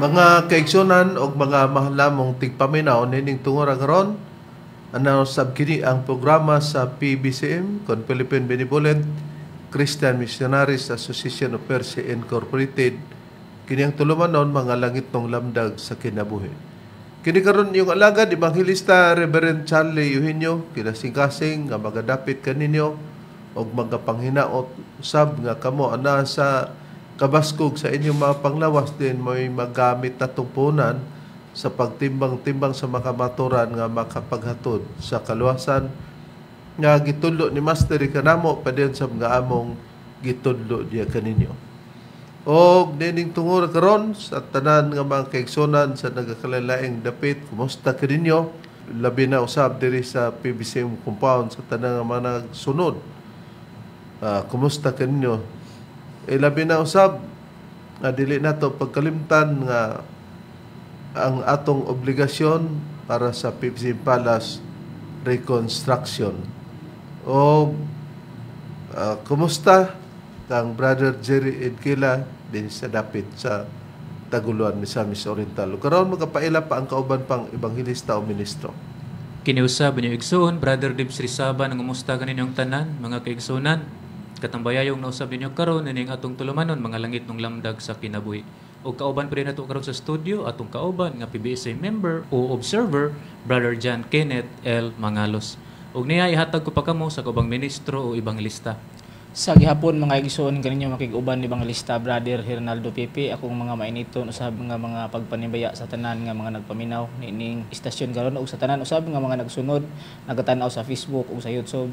Mga kaigsunan o mga mahalamong tigpaminaw nining tungod karon ano sabkini ang programa sa PBCM kon Philippine Benevolent Christian Missionaries Association of Persia Incorporated kini ang tulumanon mga langit ng lamdag sa kinabuhi. Kini karon yung alagad Evangelista Reverend Charlie Eugenio kinasing-kasing nga magadapit kaninyo og magapanghinaot usab nga kamo ana sa kabaskog sa inyong mga panglawas din may magamit na tungpunan sa pagtimbang-timbang sa makamaturan nga makapaghatod sa kaluwasan nga gitudlo ni Master kanamo padyon sa mga among gitudlo diya kaninyo. O nining tungod karon sa tanan nga mga kaigsunan sa nagakalalaing dapit, kumusta kaninyo? Labi na usab diri sa PBCM compound sa tanan nga mga nagsunod. Kumusta kaninyo? Labi na usab nga dili nato pagkalimtan nga ang atong obligasyon para sa PBCM Palace reconstruction. O kumusta kang Brother Jerry Edkila din sa dapit sa Taguluan, Misamis Oriental. Karon magapaila pa ang kauban pang ebanghelista o ministro. Kiniusab ninyo igsoon, Brother Dibs Rizaba, nang umusta kaninyong tanan, mga kaigsunan. Katambayayong nausab ninyo karon nining atong tulumanon mga langit ng lamdag sa kinabuhi. O kauban pa rin nato karon sa studio atong kauban nga PBSA member o observer Brother John Kenneth L. Mangalos. Og niya ihatag ko pa kamo sa kaubang ministro o ebanghelista. Sa gihapon mga igsoon kaninyo makig-uban ni ebanghelista Brother Hernaldo Pepe, akong mga mainiton usab nga mga pagpanibaya sa tanan nga mga nagpaminaw nining istasyon karon ug sa tanan usab nga mga nagsunod nagatan-aw sa Facebook ug sa YouTube.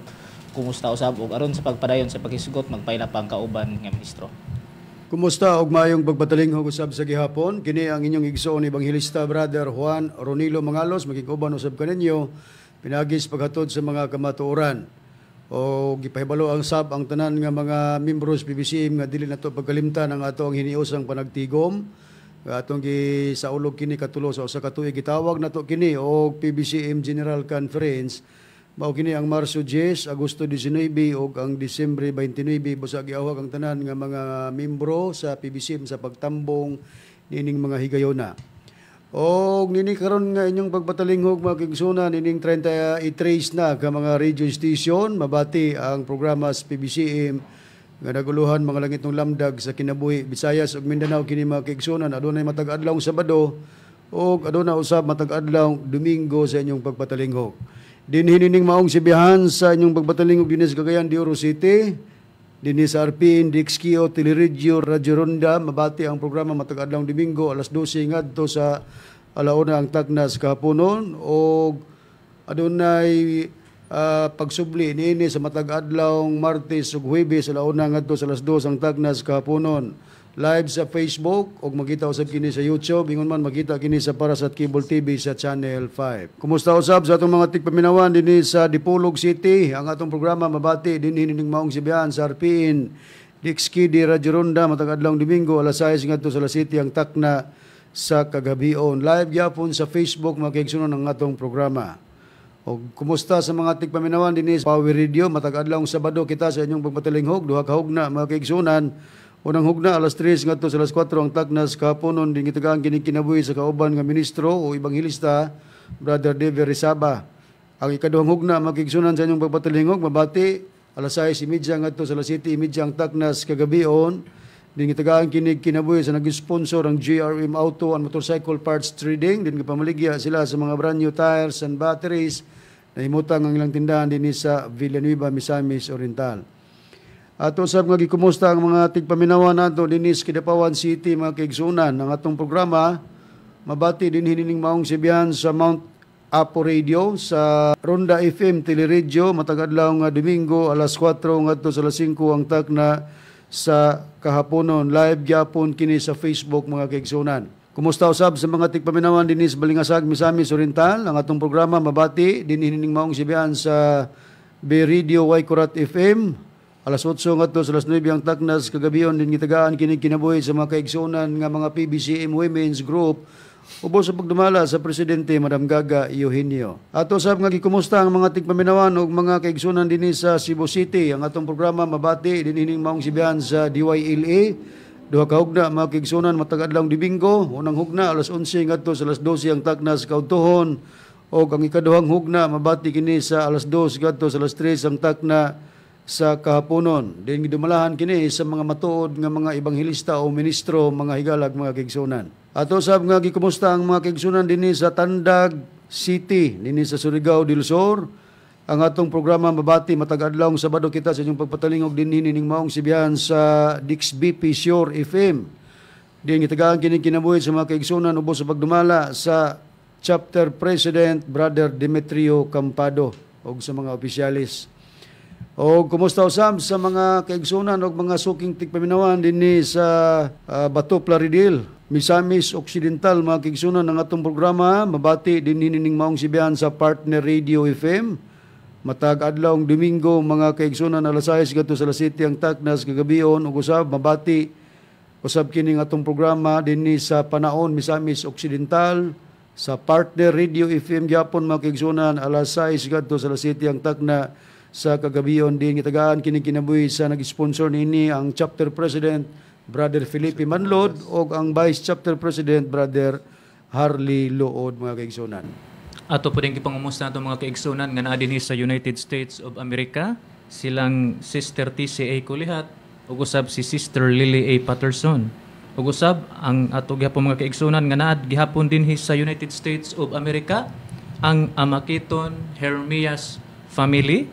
Kumusta usab og aron sa pagpadayon sa paghisgot magpaila pa ang kauban nga ministro. Kumusta og maayong pagpatalinghog usab sa gihapon. Kini ang inyong igsoon ebanghelista Brother Juan Ronilo Mangalos makig-uban usab kaninyo pinagis paghatod sa mga kamatuoran. O gipahibalo ang sab ang tanan nga mga membros PBCM nga dili nato pagkalimtan ang ato ang hiniusang panagtigom. Atong gisaulog kini katulo sa usa ka tuig gitawag nato kini og PBCM General Conference. Mao kini ang Marso 10, Agosto 19 ug ang Disyembre 29 busa giawag ang tanan nga mga membro sa PBCM sa pagtambong nining mga higayona. Og nini karon nga inyong pagpatalinghog mga kaigsunan nining 33 na ka mga radio station mabati ang programa sa PBCM nga naguluhan mga langit ng lamdag sa kinabuhi Visayas ug Mindanao kini mga kaigsunan adunay matag adlaw Sabado ug aduna usab matag adlaw Domingo sa inyong pagpatalinghog. Dinhi nining maong sibihan sa inyong pagpatalinghog dinhi sa Cagayan de Oro City, dinhi sa RPN, DXQ, Teleregio, Radyo Ronda, mabati ang programa matag adlaw Domingo alas 12 ngadto sa alauna ang tagnas kahaponon o adunay pagsubli niini sa matag adlaw Martes ug Huwebes alauna ngadto sa alas 2 ang tagnas kahaponon. Live sa Facebook og makita usab kini sa YouTube ingon man makita kini sa Parasat Cable TV sa Channel 5. Kumusta usab sa atong mga tigpaminawan dinhi sa Dipolog City ang atong programa mabati dinhi ning maong sibihan sa RPN DXQ di Radyo Ronda matag adlaw Domingo alas 6 ngadto sa alas 7 ang takna sa kagabion. Live gyapon sa Facebook mga kaigsunon ang atong programa. Og kumusta sa mga tigpaminawan dinhi sa Power Radio matag adlaw Sabado kita sa inyong pagpatalinghog duha ka hugna mga kaigsunan. Unang hugna alas 3 ngadto sa alas 4 ang tagnas kahaponon din gitagaan kini kinabuhi sa kauban nga ministro o ebanghelista Brother David Rizaba. Ang ikaduhang hugna makigsunan sa inyong pagpatalingog mabati alas 6:30 ngadto sa alas 7:30 ang tagnas kagabion din gitagaan kini kinabuhi sa nag-sponsor ang GRM Auto and Motorcycle Parts Trading din gipamaligya sila sa mga brand new tires and batteries na himutang ang ilang tindahan dinhi sa Villanueva, Misamis Oriental. Ato sab nga gikumusta ang mga tigpaminawan nato dinhi sa Kidapawan City mga kaigsunan ang atong programa mabati dinhi nining maong sibihan sa Mount Apo Radio sa Ronda FM Teleregio matag adlaw nga Domingo alas 4 ngadto sa alas 5 ang takna sa kahaponon live gyapon kini sa Facebook mga kaigsunan. Kumusta usab sa mga tigpaminawan dinhi sa Balingasag Misamis Oriental ang atong programa mabati dinhi nining maong sibihan sa B Radio Waikurat FM alas 8 ngadto sa alas 9 ang taknas kagabion din gitagaan kini kinabuhi sa mga kaigsunan nga mga PBCM Women's Group ubos sa pagdumala sa presidente Madam Gaga Eugenio. Ato sab nga gikumusta ang mga tigpaminawan ug mga kaigsunan dinhi sa Cebu City ang atong programa mabati dinhi ning maong sibihan sa DYLA Duha ka hugna mga kaigsunan matag adlawng Domingo, unang hugna alas 11 ngadto sa alas 12 ang takna sa kautuhon, o ang ikaduhang hugna mabati kini sa alas 2 ngadto sa alas 3 ang takna sa kahaponon. Din gidumalahan kini sa mga matuod nga mga ebanghilista o ministro, mga higalag mga kaigsunan. Ato sab nga gikumusta ang mga kaigsunan dinhi sa Tandag City dinhi sa Surigao del Sur. Ang atong programa mabati matag adlaw Sabado kita sa inyong pagpatalingog dinhi ning maong sibihan sa DixBP Shore FM. Din gitagaan kini kinabuhi sa mga kaigsunan ubos sa pagdumala sa Chapter President Brother Demetrio Campado ug sa mga opisyalis. O kumusta usab sa mga kaigsunan ug mga suking tigpaminawan dinhi sa Bato Plaridel, Misamis Occidental mga kaigsunan ng atong programa mabati dinhi ning maong sibihan sa Partner Radio FM. Matag adlawng Domingo mga kaigsunan alas 6 ngadto sa alas 7 ang taknas kagabion ug usab mabati usab kini nga atong programa dinhi sa Panaon Misamis Occidental sa Partner Radio FM gyapon mga kaigsunan alas 6 ngadto sa alas 7 ang takna sa kagabion. Din gitagaan kini kinabuhi sa nag-sponsor niini ang Chapter President Brother Felipe Manlod ug ang Vice Chapter President Brother Harley Lood mga kaigsunan. Ato po din gipangumusta nato mga kaigsunan nga naa dinhi sa United States of America, silang Sister TCA Kulihat ug usab si Sister Lily A. Patterson. Ug usab ang ato gihapon mga kaigsunan nga naa gihapon dinhi sa United States of America ang Amakiton Hermias family.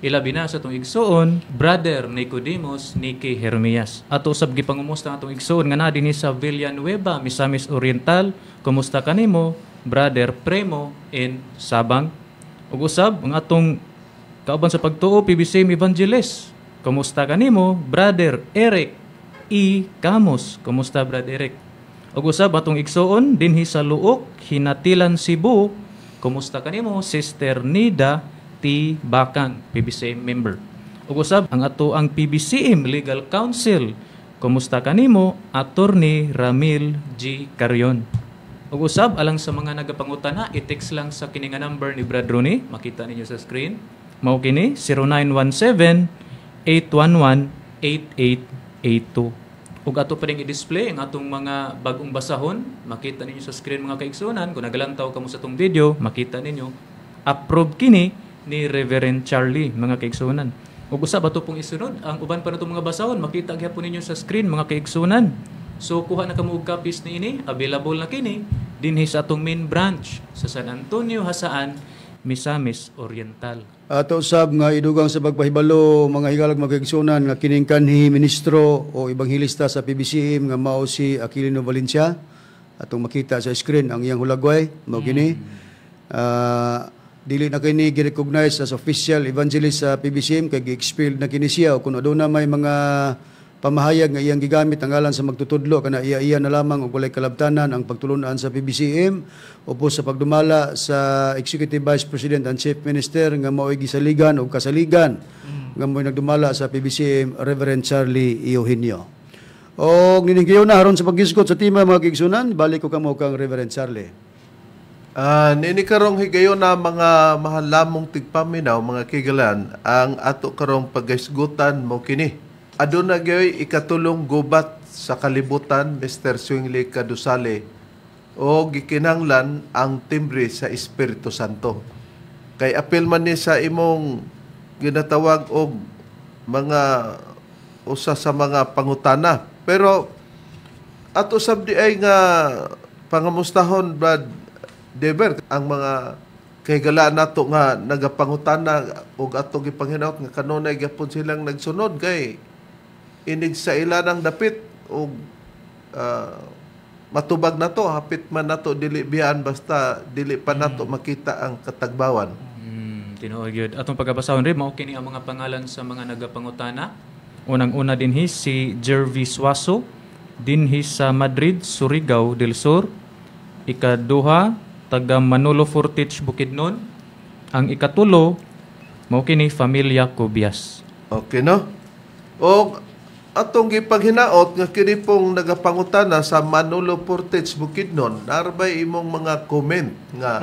Ilabi na sa itong igsoon, Brother Nicodemus Nicky Hermias. Ato usab gipangumusta atong igsoon nga naa dinhi sa Villanueva, Misamis Oriental. Kumusta kanimo? Brother Premo in Sabang. Ug usab ang atong kauban sa pagtuo PBCM Evangelist. Kumusta kanimo? Brother Eric E. Camus. Kumusta Brother Eric? Ug usab atong igsoon dinhi sa Luok, Hinatilan, Cebu. Kumusta kanimo? Sister Nida T. Bakang, PBCM member. Ug usab ang ato ang PBCM Legal Counsel. Kumusta kanimo? Attorney Ramil G. Carion. Ug usab alang sa mga nagapangutana, i-text lang sa kini nga number ni Brad Rooney, makita ninyo sa screen. Mao kini 0917-811-8882. Ug ato pa ring i-display ang atong mga bagong basahon, makita ninyo sa screen mga kaigsunan. Kung nagalantaw kamo sa atong video, makita ninyo. Approve kini ni Reverend Charlie mga kaigsunan. Ug usab ato pong isunod ang uban pa natong mga basahon, makita gyapon ninyo sa screen mga kaigsunan. So kuha na kamo og copies niini, available na kini dinhi sa atong main branch sa San Antonio, Hasaan, Misamis Oriental. Ato usab nga idugang sa pagpahibalo mga higalag mga kaigsunan nga kining kanhi ministro o ebanghilista sa PBCM nga mao si Aquilino Valencia. Atong makita sa screen ang iyang hulagway mao kini. Dili na kini gi-recognize as official evangelist sa PBCM kay gi-expelled na kini siya o kung aduna may mga pamahayag nga iyang gigamit ang ngalan sa magtutudlo kana iya na lamang og walay kalabtanan ang pagtulunan sa PBCM upos sa pagdumala sa Executive Vice President and Chief Minister nga mao'y gisaligan o kasaligan nga mao'y nagdumala sa PBCM Reverend Charlie Eugenio. Og niningkiyo na haron sa paggisgot sa tima mga kaigsunan, balik ko kamo kang Reverend Charlie. Nini karong higayon na mga mahal lamong tigpaminaw, mga kigalan, ang ato karong paggaisgutan mo kini. Aduna gyoy ikatulong gubat sa kalibutan, Mr. Swingley Kadusale, o gikinanglan ang timbre sa Espiritu Santo. Kay apil man ni sa imong ginatawag og mga usa sa mga pangutana. Pero ato sabdi ay nga pangamustahon, Brad Deber, ang mga kahigalaan nato nga nagapangutana og ato gipanghinaut nga kanunay gyapon silang nagsunod kay inig sa ilanang dapit og matubag nato, hapit man nato dili biyan basta dili pa nato makita ang katagbawan. Tinuod gyud. Atong pagabasahon rin mao kini ang mga pangalan sa mga nagapangutana. Unang-una dinhi si Jervis Waso dinhi sa Madrid, Surigao del Sur. Ikaduha taga Manolo Fortich, Bukidnon. Ang ikatulo, mao kini Familia Cubias. Okay, no? O atong gipaghinaot nga kini pong nagapangutana sa Manolo Fortich, Bukidnon, narbay imong mga comment nga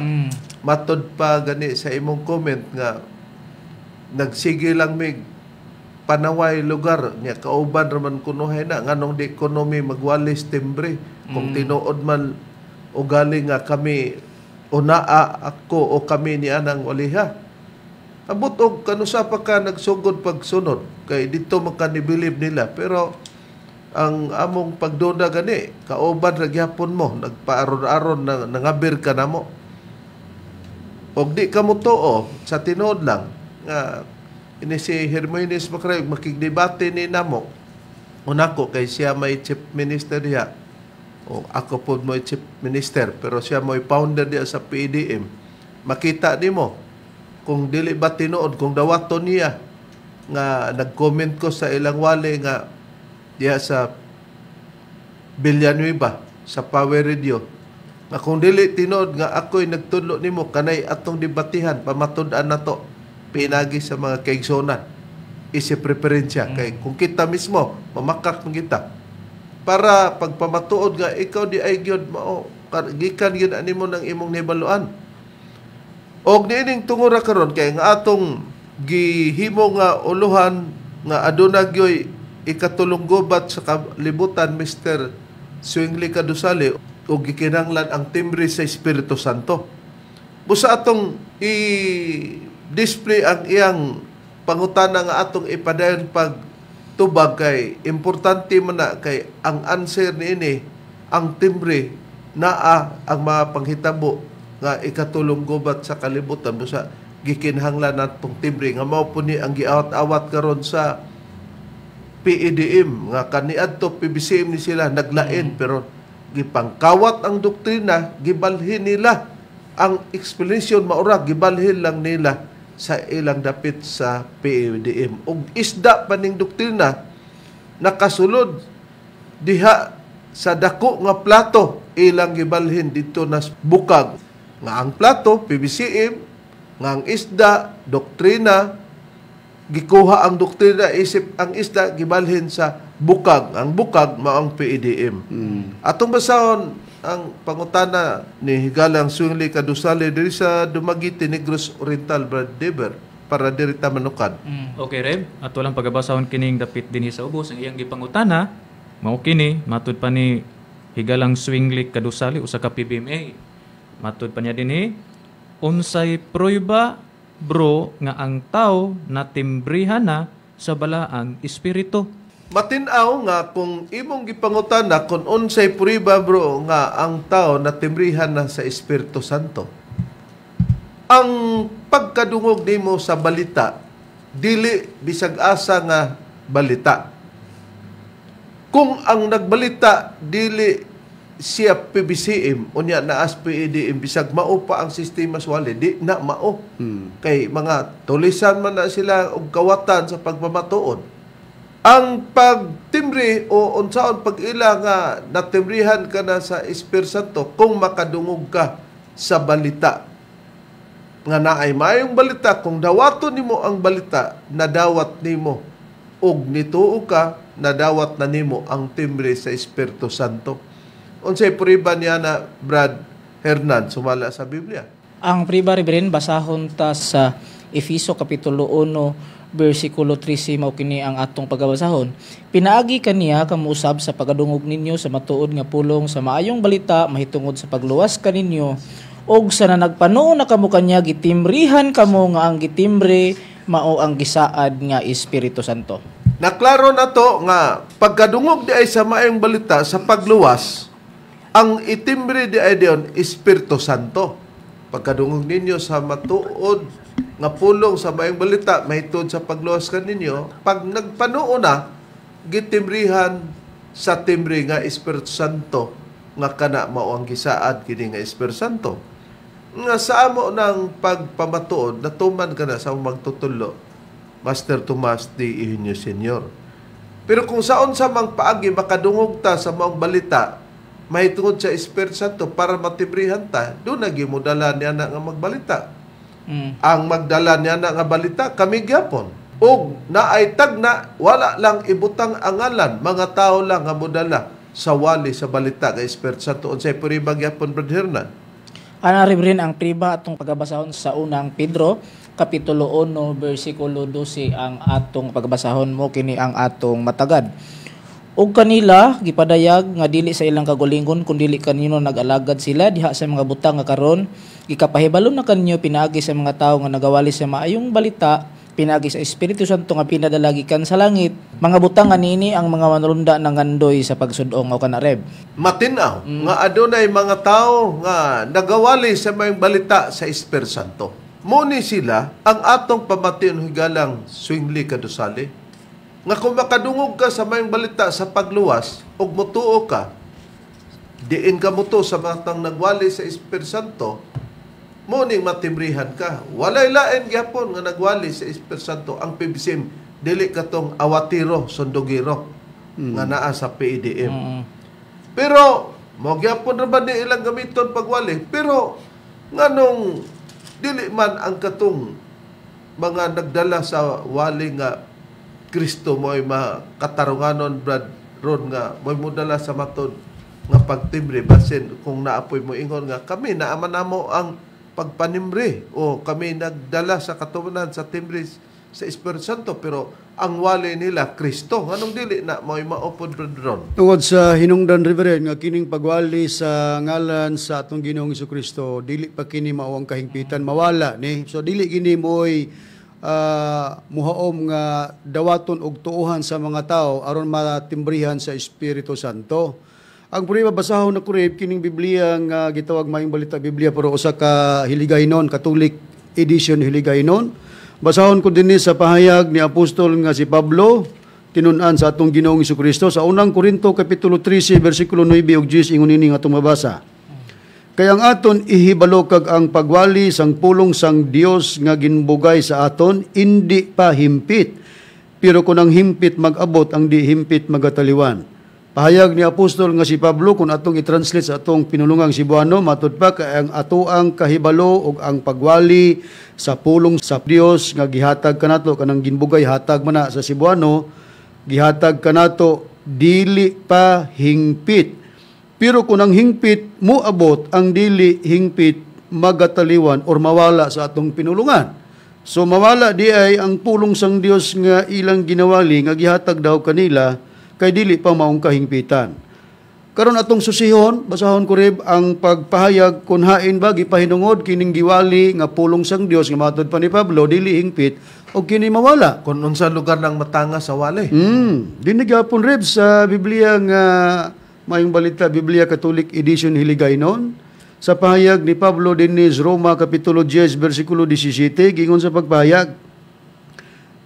matod pa gani sa imong comment nga nagsige lang mig panaway lugar niya kauban raman kunuhay na nganong di ekonomi magwalis timbre kung tinuod man ugali nga kami unaa ako o kami ni anang waliha. Abot og kanusa pa ka nagsugod pagsunod kay dito makanibilib nila pero ang among pagduda gani kauban ra gyapon mo nagpaaron-aron na nangabir ka namo. Og di ka mo tuo sa tinuod lang nga ini si Hermoines Macray makigdebate ni namo. Unako kay siya may chief minister diha. O ako po mo chief minister pero siya mo founder diha sa PDM. Makita nimo kung dili ba tinuod kung dawaton niya nga nag-comment ko sa ilang wali nga diha sa Villanueva sa Power Radio nga kung dili tinuod nga ako'y nagtudlo nimo kanay atong debatihan pamatud-an nato pinagi sa mga kaigsonan isi preferensya kay kung kita mismo mamakak man kita para pagpamatuod nga ikaw di ay gyud mao gikan gyud animo ng imong nibaluan. Og niining tungura karon kay nga atong gihimo nga uluhan nga aduna gyoy ikatulong gubat sa kalibutan Mr. Swingli Kadusali og gikinahanglan ang timbre sa Espiritu Santo. Busa atong i-display ang iyang pangutana nga atong ipadayon pag tubag kay importante man na kay ang answer niini ang timbre naa ang mga panghitabo nga ikatulong gubat sa kalibutan busa gikinahanglan natong timbre nga mao po ni ang giawat-awat karon sa PDM nga kaniadto PBCM ni sila naglain pero gipangkawat ang doktrina gibalhin nila ang explanation maura gibalhin lang nila sa ilang dapit sa PDM ug isda paning doktrina nakasulod diha sa dako nga plato ilang gibalhin dito na bukag nga ang plato PBCM nga ang isda doktrina gikuha ang doktrina isip ang isda gibalhin sa bukag ang bukag mao ang PDM. Atong basahon ang pangutana ni Higalang Swingli Kadusali diri sa Dumaguete Negros Oriental Brad Deber para diri ta manukad. Okay, Reb. Ato lang pagabasahon kining dapit dinhi sa ubos ang iyang gipangutana. Mao kini matud pa ni Higalang Swingli Kadusali usa ka PBMA. Matud pa niya dinhi unsay prueba bro nga ang tao natimbrihan na sa balaang espiritu. Matinaw nga kung imong gipangutana kung unsay prueba bro nga ang tao natimbrihan na sa Espiritu Santo. Ang pagkadungog nimo sa balita dili bisag asa nga balita. Kung ang nagbalita dili siya PBCM unya naas PDM bisag mao pa ang sistema suwali di na mao kay mga tulisan man na sila og kawatan sa pagpamatuod ang pagtimbre o unsaon pag-ila nga natimbrihan ka na sa Espiritu Santo kung makadungog ka sa balita nga naay mayong balita kung dawaton nimo ang balita nadawat nimo og nituo ka nadawat na nimo ang timbre sa Espiritu Santo. Unsay prueba niya na Brad Hernan sumala sa Biblia? Ang prueba rin basahon ta sa Efeso kapitulo 1 versikulo 13 mao kini ang atong pagabasahon. Pinaagi kaniya kamuusab sa pagadungog ninyo sa matuod nga pulong sa maayong balita mahitungod sa pagluwas kaninyo og sa nanagpanuo na kamo kanya gitimbrihan kamo nga ang gitimbre mao ang gisaad nga Espiritu Santo. Naklaro na to nga pagkadungog di ay sa maayong balita sa pagluwas ang itimbre di ay diyon Espiritu Santo. Pagkadungog ninyo sa matuod nga pulong sa maayong balita mahitod sa pagluwas kaninyo pag nagpanuo na gitimbrihan sa timbre nga Espiritu Santo nga kana mao ang gisaad kini nga Espiritu Santo. Nga sa amo ng pagpamatuod natuman kana sa magtutulo Master Tomas D. Eugenio Sr. Pero kung saon sa mang paagi makadungog ta sa maong balita mahitungod sa Espiritu Santo para matibrihan ta, doon nagimudala niya na nga magbalita. Ang magdala niya na nga balita, kami gyapon. Og naay tagna, wala lang ibutang angalan, mga tao lang nga mudala sa wali sa balita nga Espiritu Santo. Unsay puriba gyapon, Brad Hernan? Ana rin ang priba atong pagabasahon sa unang Pedro Kapitulo 1, versikulo 12 ang atong pagbasahon mo, kini ang atong matagad. Og kanila gipadayag nga dili sa ilang kagulingon kun dili kanino nag-alagad sila diha sa mga butang nga karon gikapahibalo na kanyo pinaagi sa mga tawo nga nagawali sa maayong balita, pinagi sa Espiritu Santo nga pinadala gikan sa langit. Mga butang anini ang mga manrunda ng gandoy sa pagsudong o kanareb. Matinaw nga adunay mga tao nga nagawali sa may balita sa Espiritu Santo. Muni sila ang atong pamation higalang swingli kadusali. Nga kung makadungog ka sa may balita sa pagluwas ug mutuo ka, diin ka muto sa mga tang nagwali sa Espiritu Santo, muning matimrihan ka. Walay lain gyapon nga nagwali sa Espiritu Santo ang PBCM, dili katong awatiro, sondogiro nga naa sa PDM. Pero mo gyapon ra ba ni ilang gamiton pagwali? Pero nganong dili man ang katong mga nagdala sa wali nga Kristo mo'y makatarunganon, Brad Ron, nga mo'y mudala sa matod nga pagtimbre, basin kung naapoy mo ingon nga kami naaman namo ang pagpanimbre o kami nagdala sa katumanan sa timbre sa Espiritu Santo, pero ang wali nila Kristo. Anong dili na mo'y maupod, Brad Ron? Tungod sa hinungdan, Reverend, nga kining pagwali sa ngalan sa atong Ginoong Jesucristo, dili pa kini mao ang kahingpitan mawala ni. So dili kini mo'y muhaom nga dawaton og tuuhan sa mga tao aron matimbrihan sa Espiritu Santo. Ang puri mabasahon na kurib kining Biblia nga gitawag Maayong Balita Biblia pero usa ka Hiligaynon, Catholic edition Hiligaynon. Basahon ko dinhi sa pahayag ni apostol nga si Pablo tinun-an sa atong Ginoong Jesucristo sa unang Korinto kapitulo 13 bersikulo 9 ug 10 ingon ini nga atong mabasa. Kaya ang aton ihibalo kag ang pagwali sang pulong sang Dios nga ginbugay sa aton indi pa himpit. Pero kung ang himpit mag-abot, ang di himpit magataliwan. Pahayag ni apostol nga si Pablo kung atong i-translate sa atong pinulungang Cebuano, matud pa kay ang atoang kahibalo ug ang pagwali sa pulong sa Dios nga gihatag kanato kanang ginbugay hatag man na sa Cebuano, gihatag kanato dili pa hingpit. Pero kung ang hingpit moabot, ang dili hingpit magataliwan or mawala sa atong pinulungan. So mawala di ay ang pulong sang Dios nga ilang ginawali nga gihatag daw kanila kay dili pa maong kahingpitan. Karon atong susihon, basahon ko rib ang pagpahayag kun hain ba gipahinungod kining giwali nga pulong sang Dios nga matud pa ni Pablo dili hingpit o kini mawala. Kung unsa lugar ng matanga sa wali. Dinigapon rib sa Biblia nga Maayong Balita Biblia Catholic Edition Hiligaynon sa pahayag ni Pablo dinhi sa Roma kapitulo 10 bersikulo 17 gingon sa pagpahayag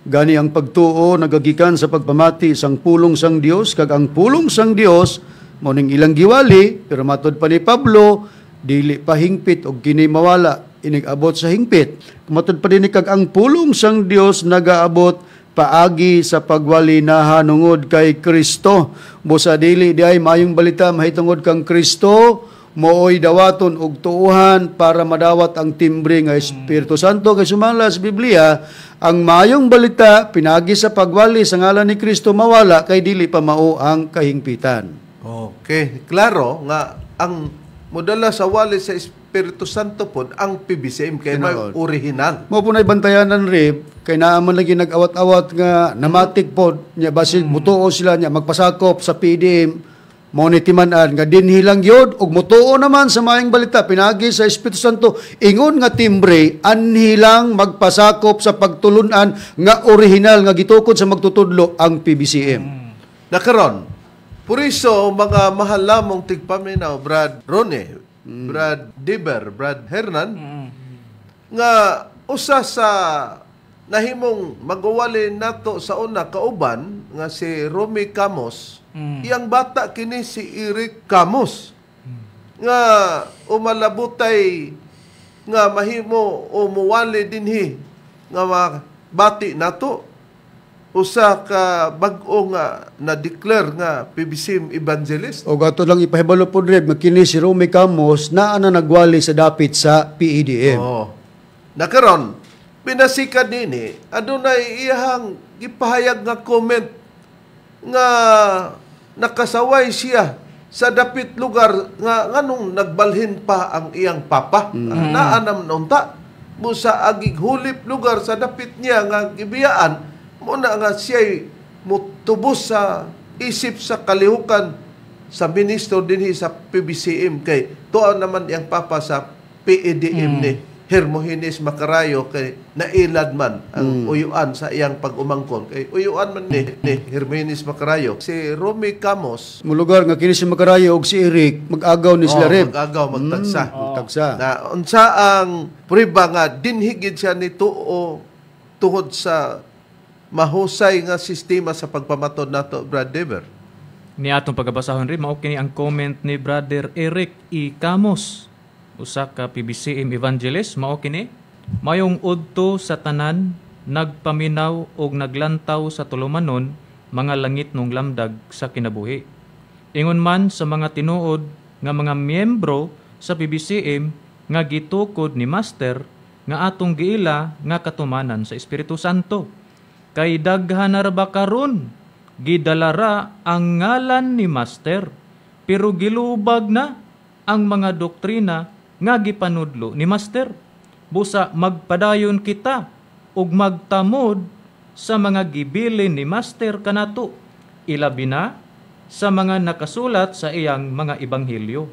gani ang pagtuo nagagikan sa pagpamati sang pulong sang Dios kag ang pulong sang Dios mao ning ilang giwali pero matud pa ni Pablo dili pa hingpit og kini mawala inig abot sa hingpit. Matud pa dinhi kag ang pulong sang Dios nagaabot paagi sa pagwali na hanungod kay Kristo. Busa dili di ay maayong balita mahitungod kang Kristo, mooy dawaton og tuuhan para madawat ang timbre nga Espiritu Santo. Kay sumala sa Biblia, ang maayong balita pinagi sa pagwali sa ngalan ni Kristo mawala kay dili pa mao ang kahingpitan. Okay, klaro nga ang modala sa wali sa Espiritu Santo po ang PBCM kay may original. Mo po na bantayanan rib kay naaman lagi nag-awat-awat nga namatik po nya basig mutuo sila nya magpasakop sa PDM mo ni timan-an nga dinhi lang gyud ug mutuo naman sa maayong balita pinagi sa Espiritu Santo ingon nga timbre anhi lang magpasakop sa pagtulunan nga original nga gitukod sa magtutudlo ang PBCM. Nakaron puriso mga mahal lamong tigpaminaw Brad Rone, Brad Diber, Brad Hernan nga usa sa nahimong magawali nato sa una kauban nga si Romy Camos. Iyang bata kini si Eric Camos nga umalabutay nga mahimo o muwali dinhi nga bati nato usa ka bag-o nga na-declare nga PBCM evangelist. O gato lang ipahibalo po rin, makini si Romy Camos na nagwali sa dapit sa PEDM. Nakaron, pinasikan nini, adunay iyahang ipahayag nga comment nga nakasaway siya sa dapit lugar nga nganong nagbalhin pa ang iyang papa. Naanam nunta mo sa agig hulip lugar sa dapit niya nga gibiyaan, muna nga siya'y mutubos sa isip sa kalihukan sa ministro dinhi sa PBCM kay tuon naman yang papa sa PEDM ni Hermogenes Macarayo kay nailad man ang uyuan sa iyang pag-umangkon kay uyuan man ni Hermogenes Macarayo si Romy Camos Mulugar nga kini si Macarayo og si Eric mag-agaw ni sila Reb. mag-agaw magtagsa Magtagsa. na unsa ang prueba nga dinhigid siya ni tuo tungod sa mahusay nga sistema sa pagpamatod nato Brad Dever. Ni atong pagabasahon rin, mao kini ang comment ni Brother Eric E. Camos, usa ka PBCM evangelist, mao kini, mayong udto sa tanan, nagpaminaw og naglantaw sa tulumanon, mga langit nung lamdag sa kinabuhi. Ingon man sa mga tinuod nga mga miyembro sa PBCM nga gitukod ni Master nga atong giila nga katumanan sa Espiritu Santo. Kay daghan na ra ba karon gidalara ang ngalan ni Master, pero gilubag na ang mga doktrina nga gipanudlo ni Master. Busa magpadayon kita ug magtamod sa mga gibilin ni Master kanato, ilabi na sa mga nakasulat sa iyang mga ebanghelyo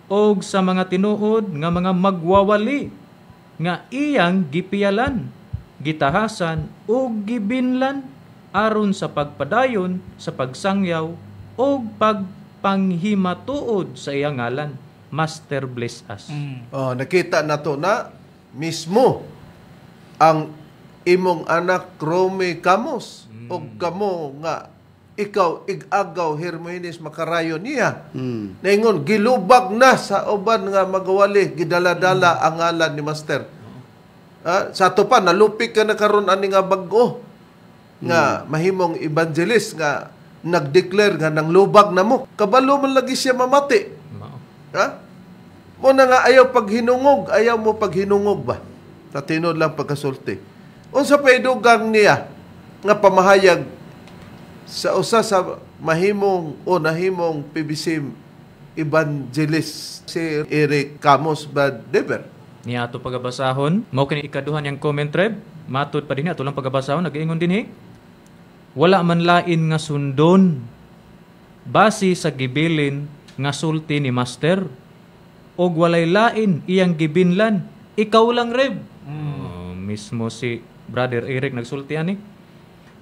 ug sa mga tinuod nga mga magwawali nga iyang gipiyalan, gitahasan ug gibinlan aron sa pagpadayon sa pagsangyaw o pagpanghimatuod sa iyang ngalan. Master bless us. Nakita na to na mismo ang imong anak Romy Camos o kamo nga ikaw igagaw Hermogenes Macarayo niya. Naingon gilubag na sa uban nga magawali gidala-dala ang ngalan ni Master. Sa to pa nalupik ka na karon ani nga bag-o nga mahimong evangelist nga nag-declare nga nang lubag na mo. Kabalo man lagi siya mamati. Ha? Mo na nga ayaw paghinungog, ayaw mo paghinungog ba? Sa tinod lang pagkasulti. Unsa pa idugang niya nga pamahayag sa usa sa mahimong o nahimong PBC evangelist si Eric Camos Dever. Niya ato pagabasahon, mao kini ikaduhan yang comment Reb, matud pa dinhi ato lang pagabasahon nag-ingon dinhi. Wala man lain nga sundon base sa gibilin nga sulti ni Master og walay lain iyang gibinlan, ikaw lang Reb. Mismo si Brother Eric nagsulti ani.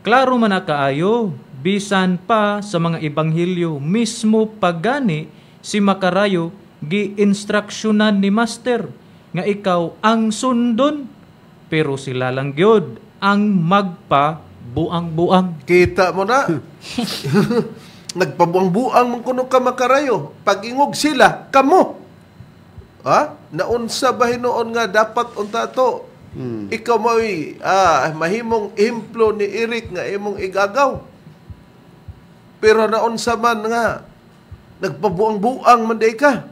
Klaro man na kaayo, bisan pa sa mga ebanghelyo mismo pagani si Macarayo gi-instruksyonan ni Master nga ikaw ang sundon, pero sila lang gyud ang magpa-buang-buang. Kita mo na. Nagpabuang-buang man kuno ka Macarayo. Pag-ingog sila, kamo. Ha? Naunsa ba hinoon nga dapat unta to? Ikaw mo'y mahimong implo ni Eric nga imong igagaw. Pero naunsa man nga nagpabuang-buang man day ka.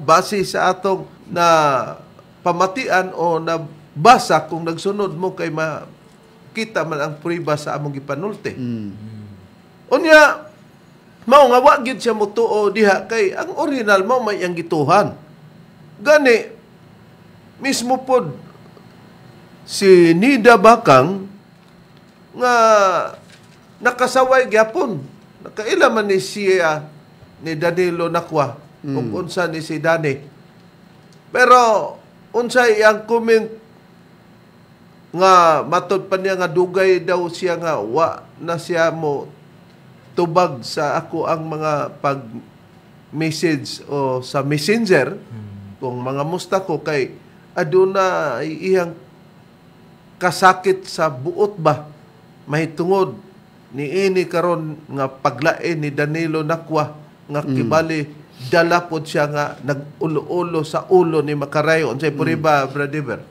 Base sa atong na pamatian o nabasa kung nagsunod mo kay makita man ang prueba sa among gipanulti. Unya, mao nga wa gyud siya mutuo diha kay ang original mao may ang gituhan. Gani mismo pod si Nida Bakang nga nakasaway gyapon. Nakaila man ni siya ni Danilo Nakwa kung unsa ni si Dani. Pero unsay ang comment nga matod pa niya nga dugay daw siya nga wa na siya mo tubag sa ako ang mga pag-message o sa messenger kung mga musta ko kay aduna iyang kasakit sa buot ba mahitungod ni ini karon nga paglain ni Danilo Nakwa nga kibali dala pod siya nga nag-ulo-ulo sa ulo ni Macarayo. Unsay puriba, Brad Dever?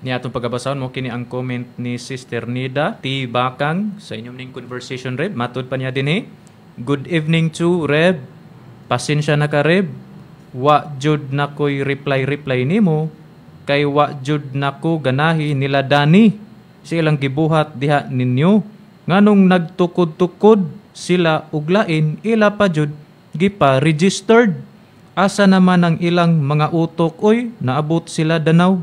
Ni atong pagabasahon mo kini ang comment ni Sister Nida T. Bakang sa inyong ning conversation Reb. Matud pa niya dinhi. Good evening to Reb. Pasensya na ka Reb. Wa jud na ko'y reply nimo kay wa jud nako ganahi nila Dani sa ilang gibuhat diha ninyo. Nganong nagtukod-tukod sila ug lain ila pa jud gipa-registered. Asa naman ang ilang mga utok oy naabot sila Danaw.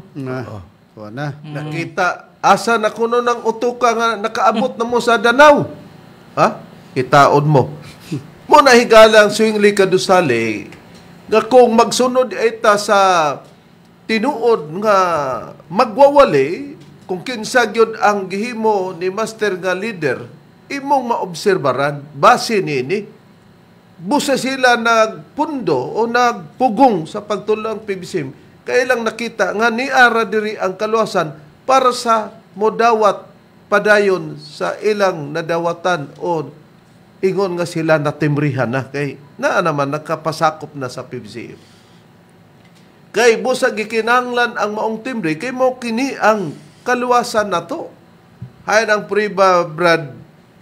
Kuha na. Nakita, asa na kuno ng utuka nga nakaabot na mo sa Danau. Ha? Itaod mo. Mo na higalang swingli kadusali, nga kung magsunod ita sa tinuod nga magwawali, kung kinsa gyud ang gihimo ni master nga leader, imong maobserbaran, base nini, busa sila nagpundo o nagpugong sa pagtulang PBCM, kaya lang nakita nga niara diri ang kaluwasan para sa modawat padayon sa ilang nadawatan o ingon nga sila natimrihan na kay naa naman nakapasakop na sa PBCM. Kay busa gikinanglan ang maong timbre kay mo kini ang kaluwasan nato. Hayan ang priba Brad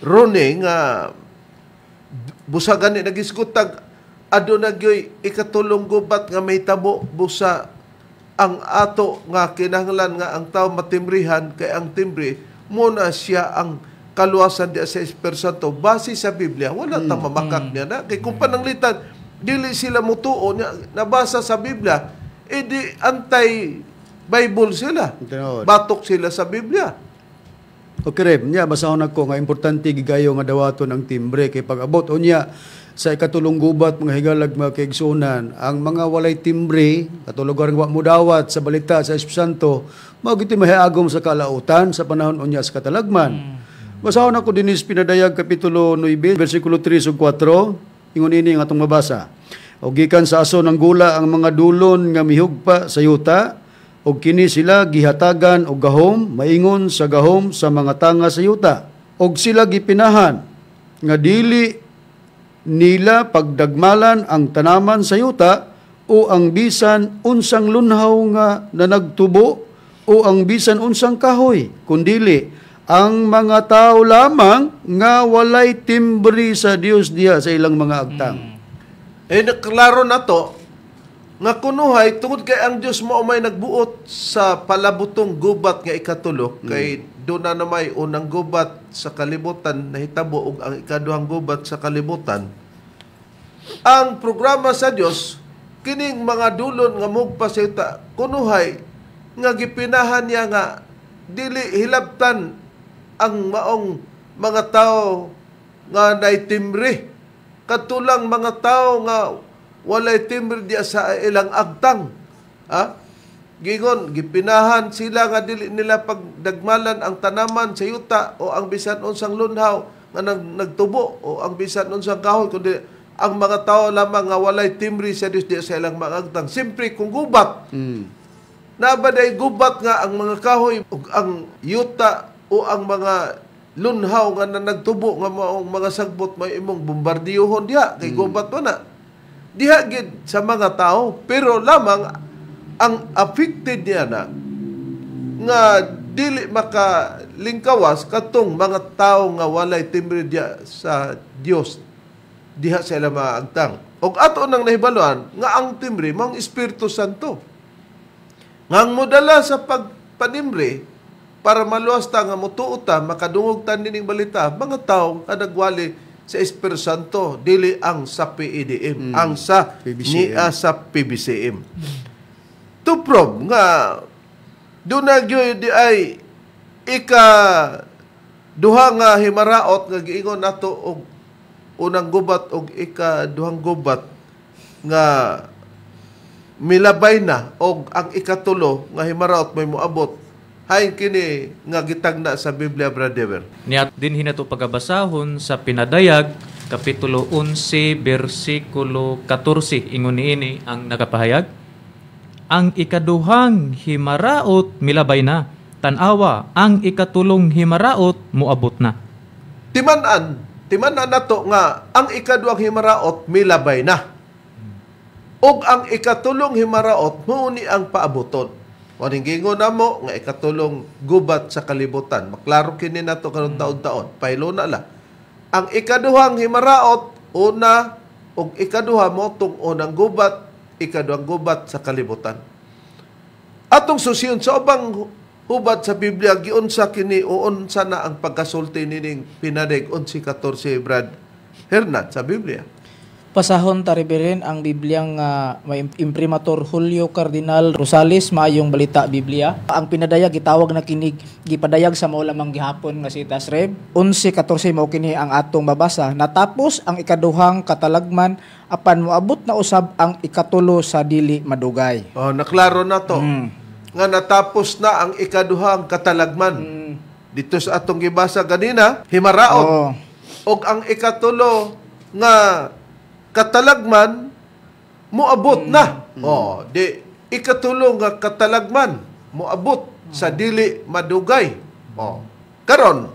Ronnie nga busa gani nagisgutag aduna gyoy ikatulong gubat nga may tabo busa ang ato nga kinahanglan nga ang tao matimrihan kay ang timbre muna siya ang kaluwasan di sa Espiritu base sa Biblia. Wala tang mamakak niya na. Kay kung pananglitan, dili sila mutuo niya, nabasa sa Biblia, edi anti-Bible sila. Batok sila sa Biblia. Okay, Reb, niya, basahon ako nga importante gigayo nga dawaton ang timbre kay pag-abot o niya sa ikatulong gubat mga higalag mga kaigsunan, ang mga walay timbre, katulugar nga mudawat sa balita sa Espiritu Santo, magiti mahiagom sa kalautan sa panahon unya sa katalagman. Basahon ako dinis pinadayag kapitulo 9, versikulo 3 ug 4, ingon ini nga atong mabasa. O gikan sa aso ng gula ang mga dulon nga mihugpa sa yuta, og kini sila gihatagan og gahom, maingon sa gahom sa mga tanga sa yuta. Og sila gipinahan nga dili nila pagdagmalan ang tanaman sa yuta o ang bisan unsang lunhaw nga nanagtubo o ang bisan unsang kahoy, kundili ang mga tao lamang nga walay timbre sa Dios diha sa ilang mga agtang. Naklaro na to nga kunuhay tungod kay ang Dios mo may nagbuot sa palabutong gubat nga ikatulo kay doon na may unang gubat sa kalibutan nahitabo ug ang ikaduhang gubat sa kalibutan. Ang programa sa Dios kining mga dulon nga mugpasita kunuhay nga gipinahan niya nga dili hilabtan ang maong mga tao nga naitimbre katulang mga tao nga walay timbre diya sa ilang agtang. Gingon, gipinahan sila nga dili nila pagdagmalan ang tanaman sa yuta o ang bisan unsang lunhaw nga nagtubo o ang bisan unsang kahoy kundi ang mga tao lamang nga walay timbre sa Dios diya sa ilang mga agtang. Siyempre kung gubat, nabaday gubat nga ang mga kahoy o ang yuta o ang mga lunhaw nga nagtubo nga mga sagbot may imong bombardiyuhon diha kay gubat mo na. Diha gid sa mga tao pero lamang ang affected niya na nga dili makalingkawas katong mga tao nga walay timbre diya sa Dios diha sa ilang mga agtang. Og ato nang nahibaluan nga ang timbre mang Espiritu Santo. Nga ang modala sa pagpanimbre para maluwas ta nga mutuota makadungog ta nining balita mga tao nga nagwali sa Espiritu Santo dili ang sa PEDM, ang sa niya sa PBCM. To prove nga doon na di ay duha nga himaraot nga giingon nato og unang gubat og duhang gubat nga milabay na og ang ikatulo nga himaraot may moabot hay kini nga gitagna sa Biblia, brother. Niya din hinato pagabasahon sa pinadayag kapitulo 11 bersikulo 14 ingon niini ang nakapahayag. Ang ikaduhang himaraot milabay na, tan-awa ang ikatulong himaraot moabot na. Timan-an nato nga ang ikaduhang himaraot milabay na. Og ang ikatulong himaraot muni ang paaboton. Waning gingon namo nga ikatulong gubat sa kalibutan. Maklaro kini nato karon taon-taon. Paylo na la. Ang ikaduhang himaraot una og ikaduha mo tung unang gubat, ikaduhang gubat sa kalibutan. Atong susiyon sa ubang hubad sa Biblia giunsa kini o unsa na ang pagkasulti nining pinadig 11:14 Brad Hernat sa Biblia. Pasahon taribirin ang Bibliang may imprimatur Julio Cardinal Rosales maayong balita Biblia. Ang pinadayag gitawag na kinig gipadayag sa maulamang gihapon nga si Tasreb. 11:14 mao kini ang atong babasa. Natapos ang ikaduhang katalagman apan moabot na usab ang ikatulo sa dili madugay. Oh, naklaro na to. Nga natapos na ang ikaduhang katalagman. Dito sa atong gibasa ganina, himaraot. Oo. Og ang ikatulo nga katalagman moabot na. Oh, di ikatulo nga katalagman moabot sa dili madugay. Oh. Karon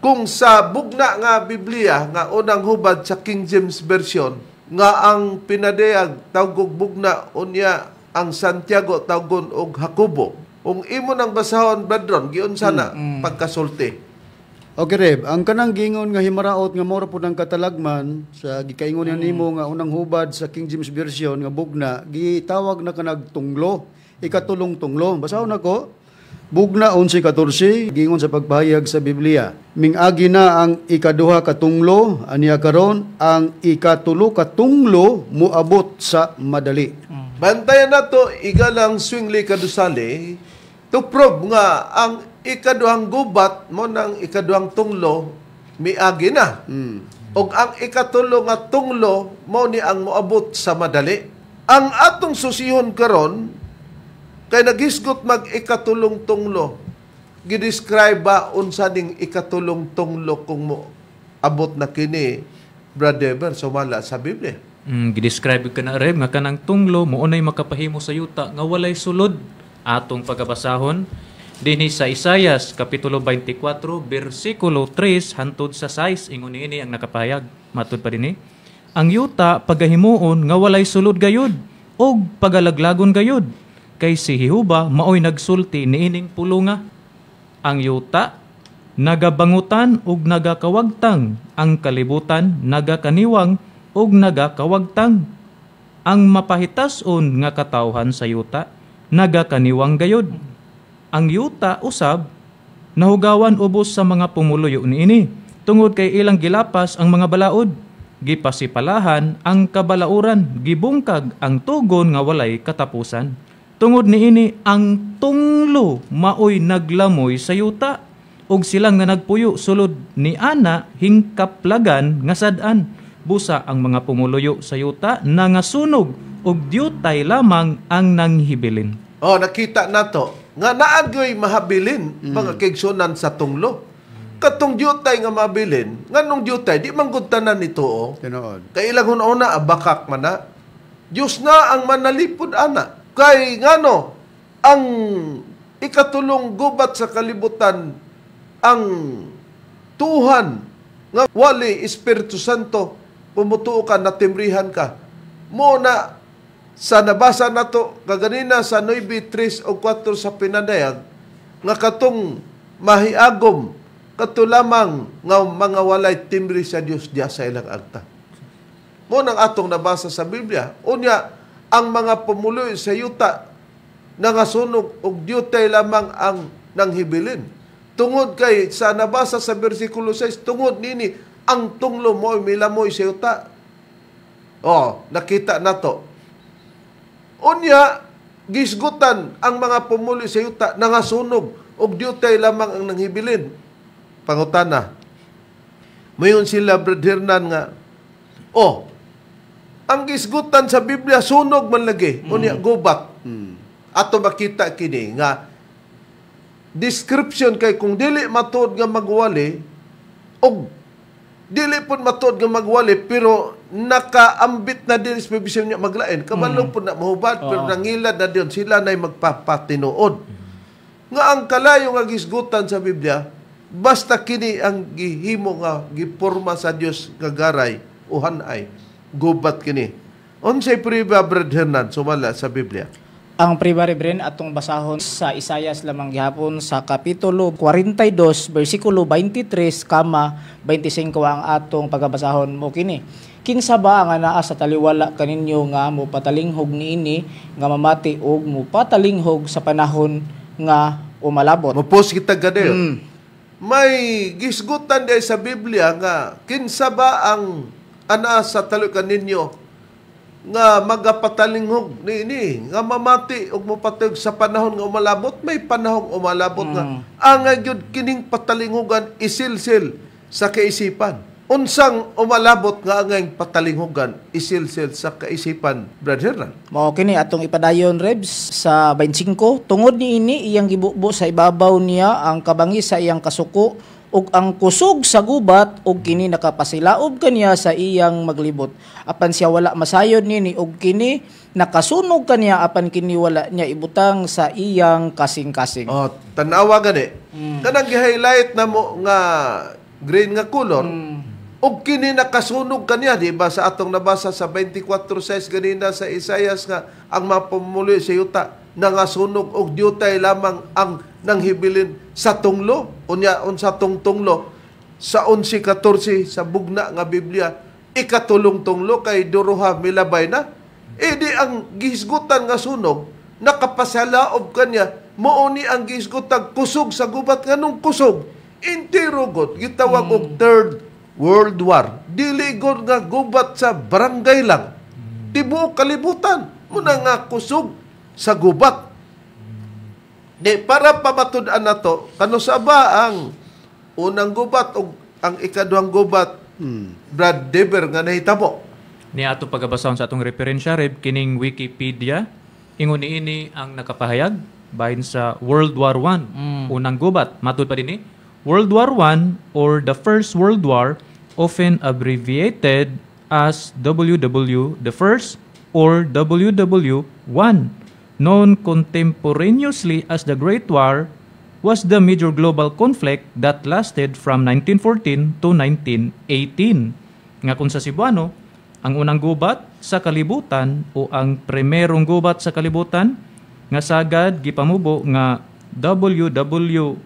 kung sa bugna nga Biblia nga unang hubad sa King James Version nga ang pinadayag tawgog bugna unya ang Santiago tawgon og Jacobo. Kung imo nang basahon Badron giun sana pagkasulti. Okay, Reb. Ang kanang gingon nga himaraot nga mora po ng katalagman sa gikaingon niya nimo nga unang hubad sa King James Version nga bugna, gitawag na kanag tunglo, ikatulong tunglo. Basahon ako. Bugna 11:14 gingon sa pagpahayag sa Biblia. Mingagi na ang ikaduha katunglo, aniya karon ang ikatulo katunglo moabot sa madali. Bantayan na to, igalang swingli kadusali, to prove nga ang ikaduhang gubat mo ng ikaduhang tunglo, miagi na. Og ang ikatulo nga tunglo, mo ni ang moabot sa madali. Ang atong susihon karon kay naghisgot mag ikatulong tunglo, gidescribe ba unsa ning ikatulong tunglo kung mo abot na kini, Brother Eber, sumala sa Biblia. Gidescribe ka na Reb nga kanang tunglo mounay makapahimo sa yuta nga walay sulod atong pagabasahon dinhi sa Isaias kapitulo 24 bersikulo 3 hantod sa 6 ingon niini ang nakapahayag matud pa dinhi ang yuta pagahimuon nga walay sulod gayud og pagalaglagon gayud kay si Jehova maoy nagsulti niining pulunga ang yuta nagabangutan ug nagakawagtang ang kalibutan nagakaniwang ug nagakawagtang ang mapahitason nga katawhan sa yuta nagakaniwang gayud ang yuta usab nahugawan ubos sa mga pumuluyo niini tungod kay ilang gilapas ang mga balaod gipasipalahan ang kabalauran gibungkag ang tugon nga walay katapusan tungod niini ang tunglo maoy naglamoy sa yuta ug silang nga nagpuyo sulod ni ana hingkaplagan nga sad-an busa ang mga pumuluyo sa yuta nangasunog ug diyutay lamang ang nanghibilin. Oh, nakita nato nga naagyoy mahabilin mga kaigsunan sa tunglo. Katong diyutay nga mabilin, nganong diyutay di manggutanan nito oh. Tinuod. Kay ilang una abakak man na. Diyos na ang manalipod ana. Kay ngano ang ikatulong gubat sa kalibutan ang tuhan nga wali Espiritu Santo pumutuo ka natimrihan ka. Mo na sa nabasa nato kaganina sa 9:3 o 4 sa pinadayag nga katong mahiagom kato lamang nga mga walay timbre sa Dios diya sa ilang agta. Mo nang atong nabasa sa Biblia. Unya ang mga pumuloy sa yuta nangasunog og diyutay lamang ang nanghibilin. Tungod kay sa nabasa sa bersikulo 6 tungod nini ang tunglo mo milamoy sa yuta. Oh, nakita nato. Unya gisgutan ang mga pumuli sa yuta nangasunog og diyutay lamang ang nanghibilin. Pangutana. Mayon sila Bradhernan nga ang gisgutan sa Biblia sunog man lagi. Unya gubat. Ato makita kini nga description kay kung dili matuod nga magwali og dili pun matuod nga magwali pero nakaambit na din sa pibisyon niya maglain. Kabalo po na mahubad pero nangilad na diyon sila na magpapatinuod. Nga ang kalayo nga gisgutan sa Biblia basta kini ang gihimo nga giporma sa Dios nga garay uhanay gubat kini. Unsay priba Bradhernan sumala sa Biblia? Ang primary brain atong basahon sa Isaias lamang gihapon sa kapitulo 42 bersikulo 23 kama 25 ang atong pagabasahon mo kini. Kinsa ba nga naa sa taliwala kaninyo nga mopatalinghog niini nga mamati og mopatalinghog sa panahon nga umalabot. Mopos kita gader. May gisgutan day sa Biblia nga kinsa ba ang ana sa taliwala kaninyo nga magapatalingog niini nga mamati og mopatog sa panahon nga umalabot, may panahong umalabot nga angay gyud kining patalingogan isilsil sa kaisipan. Unsang umalabot nga angay patalinghogan isilsil sa kaisipan, Brother Hernal? Mao kini atong ipadayon Rebs sa 25 tungod niini iyang gibubo sa ibabaw niya ang kabangis sa iyang kasuko ug ang kusog sa gubat ug kini nakapasilaob kaniya sa iyang maglibot apan siya wala masayod nini ug kini nakasunog kaniya apan kini wala niya ibutang sa iyang kasing-kasing. Oh, tanawa gani. Kanang gi-highlight na mo nga green nga color. Og kini nakasunog kaniya, di ba, sa atong nabasa sa 24:6 ganina sa Isaias nga ang mapamuli sa yuta nangasunog og diutay lamang ang nanghibilin sa tunglo. Unya unsa tunglo sa 11:14 sa bugna nga Biblia, ikatulong tunglo kay duruha milabay na. Di ang gihisgutan nga sunog nakapasalaob kaniya, mao ni ang gihisgutan kusog sa gubat nganong kusog. Intirugot gitawag og Third World War. Dili gud nga gubat sa barangay lang. Tibuok kalibutan muna nga kusog sa gubat. Di para pamatud-an nato kano sa ba ang unang gubat o ang ikaduhang gubat, Brad Deber, nga nahitabo? Ni ato pagabasahon sa atong referensya Reb kining Wikipedia, ingon niini ang nakapahayag bahin sa World War I, unang gubat. Matud pa dinhi, World War I or the First World War, often abbreviated as WW the First or WW1, known contemporaneously as the Great War, was the major global conflict that lasted from 1914 to 1918. Nga kung sa Cebuano, ang unang gubat sa kalibutan o ang primerong gubat sa kalibutan nga sagad gipamubo nga WW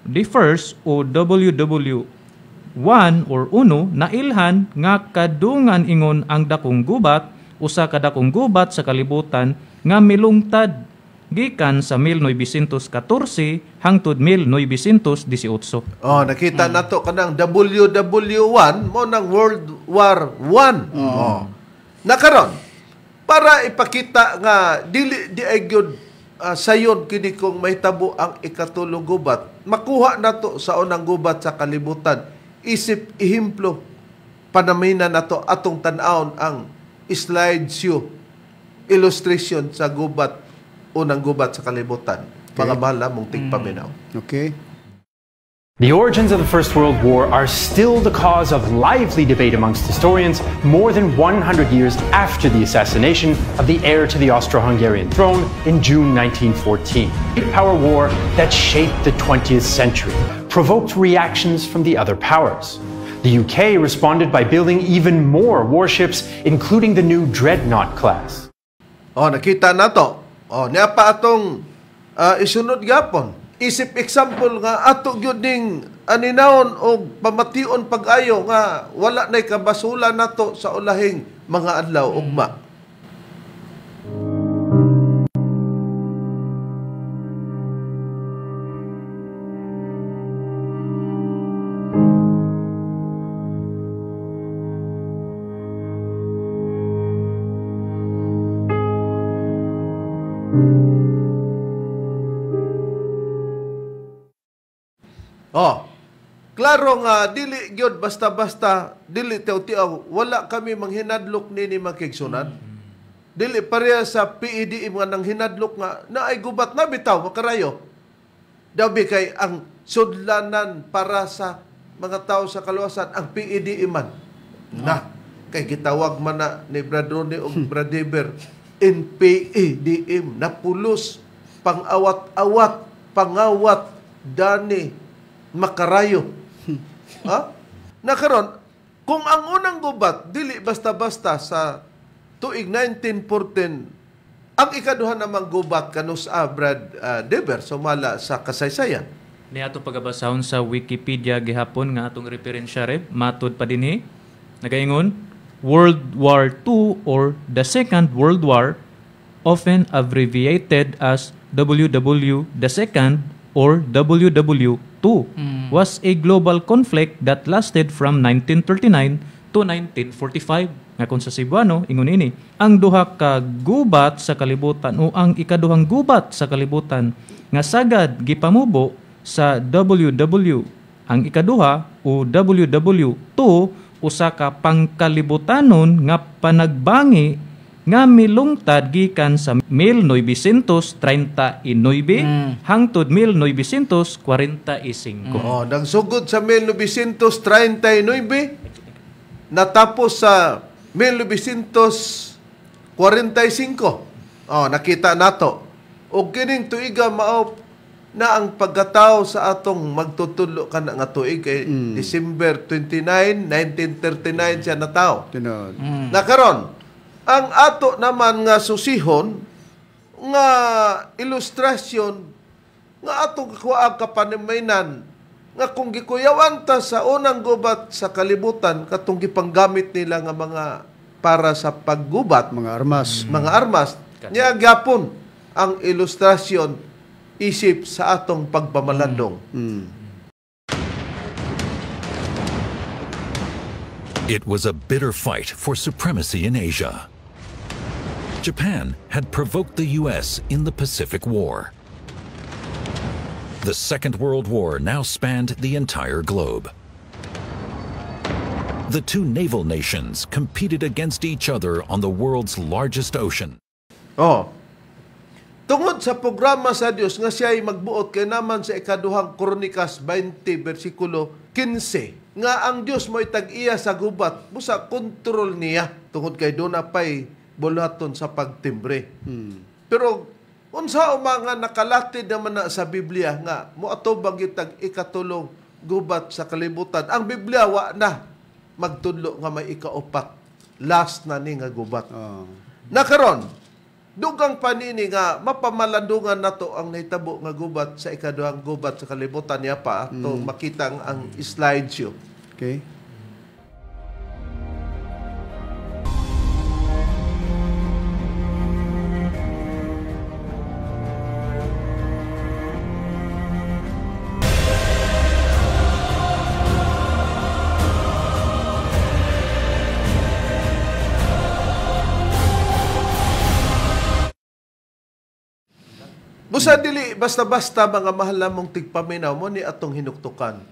the First o WW1 or uno nailhan nga kadungan ingon ang dakong gubat usa ka dakong gubat sa kalibutan nga milungtad gikan sa 1914 hangtod 1918. Oh, nakita nato kanang WW1 mo nang World War I. Oh. Nakaron para ipakita nga dili di ay gyud sayon kini kung mahitabo ang ikatulong gubat. Makuha nato sa unang gubat sa kalibutan. Isip ihimplo panamina nato atong tan-awon ang slideshow illustration sa gubat, unang gubat sa kalibutan. Mga bahala mong tigpaminaw. Okay. The origins of the First World War are still the cause of lively debate amongst historians more than 100 years after the assassination of the heir to the Austro-Hungarian throne in June 1914. A power war that shaped the 20th century, provoked reactions from the other powers. The UK responded by building even more warships, including the new Dreadnought class. Oh, nakita nato. Oh, niya pa atong isunod gapon. Isip example nga ato gyud ning aninawon og pamation pag-ayo nga wala nay kabasula nato sa ulahing mga adlaw ugma. Oh, klaro nga dili gyud basta-basta dili tiaw-tiaw wala kami manghinadlok nini makigsunan. Dili pareha sa PEDM nga nang hinadlok nga naay gubat na bitaw makarayo. Dabi kay ang sudlanan para sa mga tao sa kaluwasan ang PEDM man. Na kay gitawag man na ni Brad Ronnie o Brad Deber in PEDM na pulos pang-awat-awat, pangawat dani makarayo. Ha? Nakaron, kung ang unang gubat, dili basta-basta sa tuig 1914, ang ikaduha namang gubat kanus Brad Deber, sumala sa kasaysayan. Ni ato pagabasahon sa Wikipedia gihapon nga atong referensya Reb, matud pa dinhi, nagaingon, World War II or the Second World War, often abbreviated as WW the Second or WW2, was a global conflict that lasted from 1939 to 1945. nga kung sa Cebuano ingon ini ang duha ka gubat sa kalibutan o ang ikaduhang gubat sa kalibutan nga sagad gipamubo sa WW. Ang ikaduha o WW2 usa ka pangkalibutanon nga panagbangi nga milungtad gikan sa 1939 hangtod 1945. Oh, nagsugod sa 1939, natapos sa 1945. Oh, nakita nato. O kining tuiga mao na ang pagkatao sa atong magtutulo ka na nga tuig kay December 29, 1939 siya natao. Tinod. Nakaron, ang ato naman nga susihon nga ilustrasyon nga atong kuha kapanimaynan nga kung gikuyawan ta sa unang gubat sa kalibutan katong gipanggamit nila nga mga para sa paggubat, Mga armas. niya gyapon ang ilustrasyon isip sa atong pagpamalandong. It was a bitter fight for supremacy in Asia. Japan had provoked the U.S. in the Pacific War. The Second World War now spanned the entire globe. The two naval nations competed against each other on the world's largest ocean. Oh. Tungod sa programa sa Dios nga siya ay magbuot kay naman sa ikaduhang Kronikas 20 versikulo 15 nga ang Dios mo'y tag-iya sa gubat busa kontrol niya tungod kay doon na pa'y bulaton sa pagtimbre. Pero unsa mga nakalatid naman na sa Biblia nga moato bagitag ikatulong gubat sa kalibutan. Ang Biblia wa na magtudlo nga may ikaupat. Last na ni nga gubat. Nakaron, dugang panini nga mapamalandungan nato ang nahitabo nga gubat sa ikaduhang gubat sa kalibutan niya pa to makita ang slideshow. Okay. Busa dili basta-basta mga mahal namong tigpaminaw mo ni atong hinuktukan.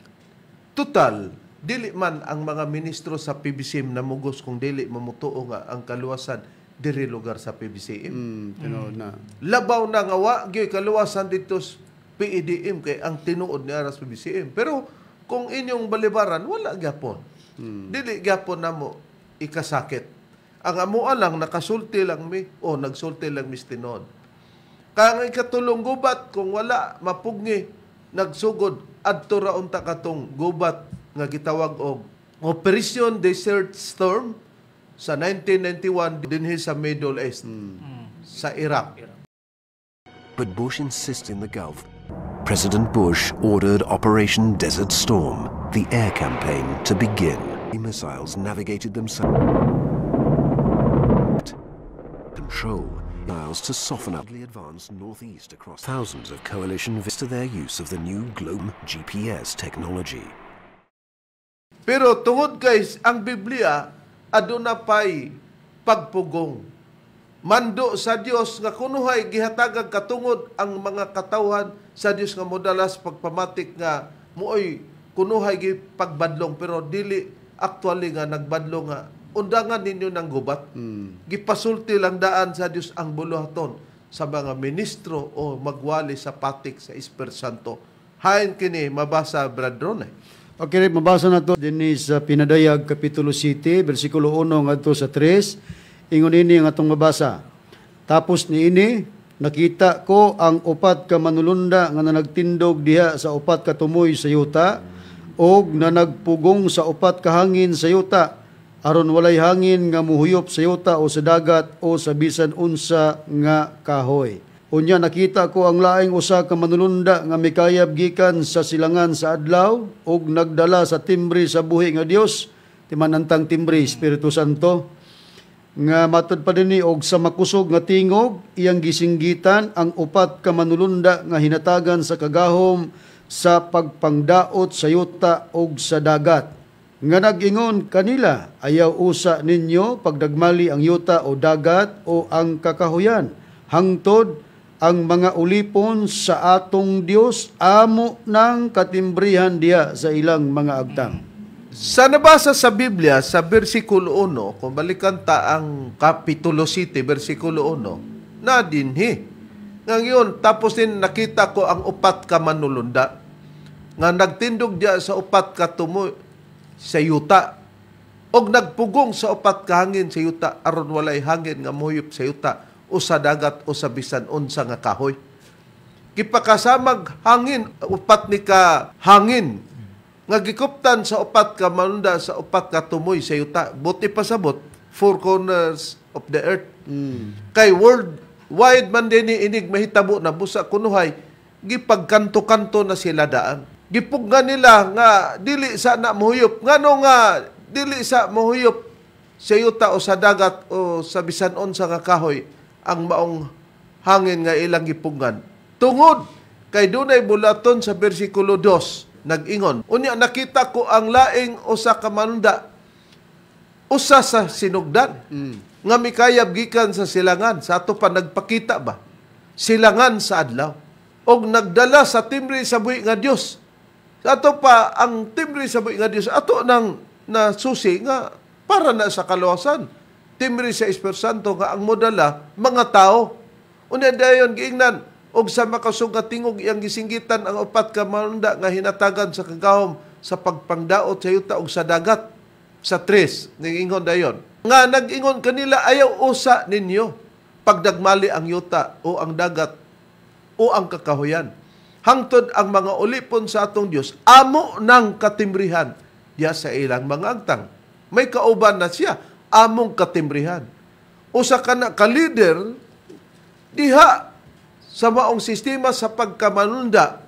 Total, dili man ang mga ministro sa PBCM namugos kung dili mamutuo nga ang kaluwasan diri lugar sa PBCM. Tinod na. Labaw na nga wa gyud kaluwasan dito sa PEDM kay ang tinuod ni aras PBCM. Pero kung inyong balibaran wala gyapon. Dili gyapon namo ikasakit. Ang amuan lang nakasulti lang mi o nagsulti lang mis tinod. Kang ikatulong gubat kung wala mapugni nagsugod adto ra unta katong gubat nga gitawag og Operation Desert Storm sa 1991 dinhi sa Middle East sa Iraq. But Bush insists in the Gulf. President Bush ordered Operation Desert Storm, the air campaign, to begin. The missiles navigated themselves. Control miles to soften up the advanced northeast across thousands of coalition to their use of the new global GPS technology. Pero tungod guys, ang Biblia aduna pay pagpugong. Mando sa Dios nga kunuhay gihatagag katungod ang mga katawhan sa Dios nga modalas pagpamatik nga muoy kunuhay gi pagbadlong pero dili actually nga nagbadlong nga undangan ninyo ng gubat. Gipasulti lang daan sa Dios ang buluhaton sa mga ministro o magwali sa patik sa Espiritu Santo. Hain kini mabasa Brad Ron. Okay, mabasa na to din sa Pinadayag Kapitulo 7, versikulo 1 ngadto sa 3. Ingon ini ang atong mabasa. Tapos niini nakita ko ang upat ka manulunda nga nagtindog diha sa upat ka tumoy sa yuta og nanagpugong sa upat ka hangin sa yuta. Aron walay hangin nga muhuyop sa yuta o sa dagat o sa bisan unsa nga kahoy. Unya nakita ko ang laing usa ka manulunda nga mikayab gikan sa silangan sa adlaw ug nagdala sa timbre sa buhi nga Dios, timanantang timbre Espiritu Santo. Nga matud pa dinhi og sa makusog nga tingog iyang gisinggitan ang upat ka manulunda nga hinatagan sa kagahom sa pagpangdaot sa yuta ug sa dagat. nga nag-ingon kanila, ayaw usa ninyo pagdagmali ang yuta o dagat o ang kakahuyan. Hangtod ang mga ulipon sa atong Dios amo ng katimbrihan diya sa ilang mga agtang. Sa nabasa sa Biblia, sa versikulo 1, kung balikan ta ang Kapitulo 7, versikulo 1, na dinhi. Ngayon, tapos din nakita ko ang upat ka manulunda, nga nagtindog diya sa upat ka tumoy sa yuta, og nagpugong sa upat ka hangin sa yuta, aron walay hangin nga mohuyop sa yuta, o sa dagat o sa bisan unsa nga kahoy. Kipakasamag hangin, upat ni ka hangin, nga gikuptan sa upat ka manunda sa upat ka tumoy sa yuta. Buti pasabot, four corners of the earth. Kay world wide man din inig mahitabo na busa kunuhay, gipagkanto-kanto na sila daan. Gipugga nila nga dili sa na mohuyop. Ngano nga dili sa mohuyop sa yuta o sa dagat o sa bisan unsa nga kahoy ang maong hangin nga ilang gipuggan. Tungod kay dunay bulaton sa bersikulo 2 nag-ingon. Unya nakita ko ang laing usa ka manunda, usa sa sinugdan, nga mikayab gikan sa silangan. Sa ato pa nagpakita ba? Silangan sa adlaw. Og nagdala sa timbre sa buhi nga Dios. Sa ato pa ang timbre sa buhi nga Dios, ato nang nasusi nga para na sa kaluwasan. Timbre sa Espiritu Santo nga ang modala mga tao. Unya dayon giingnan og sa makasugat tingog iyang gisinggitan ang upat ka manunda nga hinatagan sa kagahom sa pagpangdaot sa yuta og sa dagat sa 3 ngingon dayon nga nag-ingon kanila, ayaw usa ninyo pagdagmali ang yuta o ang dagat o ang kakahuyan. Hangtod ang mga ulipon sa atong Dios amo ng katimbrihan diya sa ilang mga agtang. May kauban na siya, among katimbrihan. Usa ka na ka-leader diha sa maong sistema sa pagkamanunda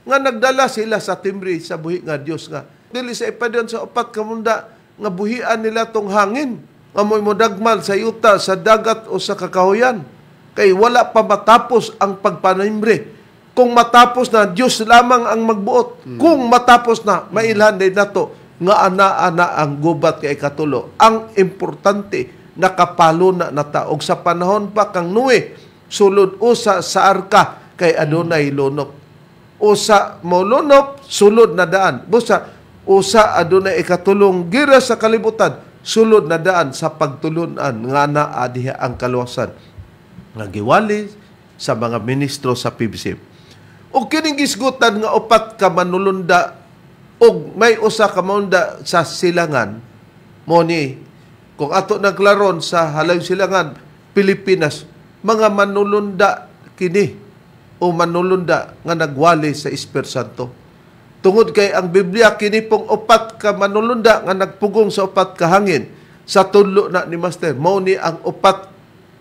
nga nagdala sila sa timbre sa buhi nga Dios nga. Dili sa ipadyon sa upat ka munda nga buhian nila tong hangin, nga mo'y modagmal sa yuta, sa dagat o sa kakahuyan. Kay wala pa matapos ang pagpanimbre. Kung matapos na, Diyos lamang ang magbuot. Kung matapos na, mailhan din nato nga ana-ana ang gubat kay katulo. Ang importante, nakapalo na nataog sa panahon pa kang Noe, sulod usa sa arka kay adunay lunop. Usa mo lunop, sulod na daan. Busa, usa adunay ikatulong gira sa kalibutan, sulod na daan sa pagtulunan nga naa diha ang kaluwasan nga giwali sa mga ministro sa PBC. O kining gisgutan nga upat ka manulunda og may usa ka manulunda sa silangan mo ni kung ato naglaron sa halay silangan Pilipinas, mga manulunda kini o manulunda nga nagwali sa Espiritu Santo. Tungod kay ang Biblia kini pong upat ka manulunda nga nagpugong sa upat ka hangin sa tudlo na ni Master. Mao ni ang upat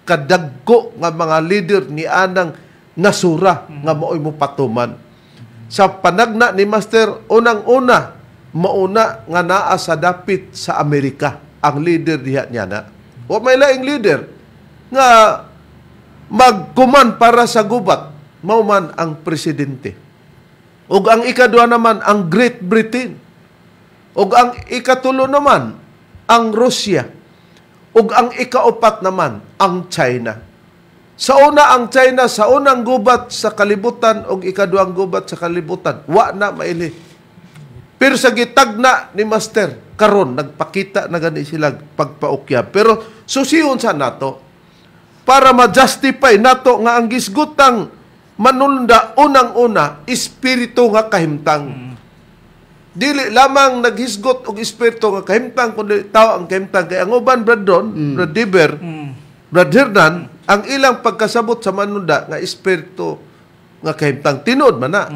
ka dagko nga mga leader ni anang nasura nga maoy mo patuman. Sa panagna ni Master, unang-una mauna nga naa sa dapit sa Amerika ang leader diha niya na. O may laing leader nga magkuman para sa gubat, mao man ang presidente. Ug ang ikadua naman ang Great Britain. Ug ang ikatulo naman ang Russia. Ug ang ikaupat naman ang China. Sa una ang China sa unang gubat sa kalibutan ug ikaduhang gubat sa kalibutan, wa na maili. Pero sa gitagna ni Master karon nagpakita na gani sila pagpaukya. Pero susiyon sa nato para ma-justify nato nga ang gisgutang manulunda unang-una espiritu nga kahimtang. Dili lamang naghisgot og espiritu nga kahimtang kundi tao ang kahimtang. Kay ang uban Brad Don, Brad Diber, Brad Hernan, ang ilang pagkasabot sa manulunda nga espiritu nga kahimtang tinod man na.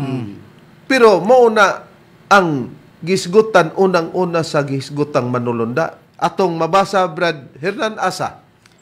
Pero mauna ang gisgutan unang-una sa gisgutang manulunda. Atong mabasa Brad Hernan asa.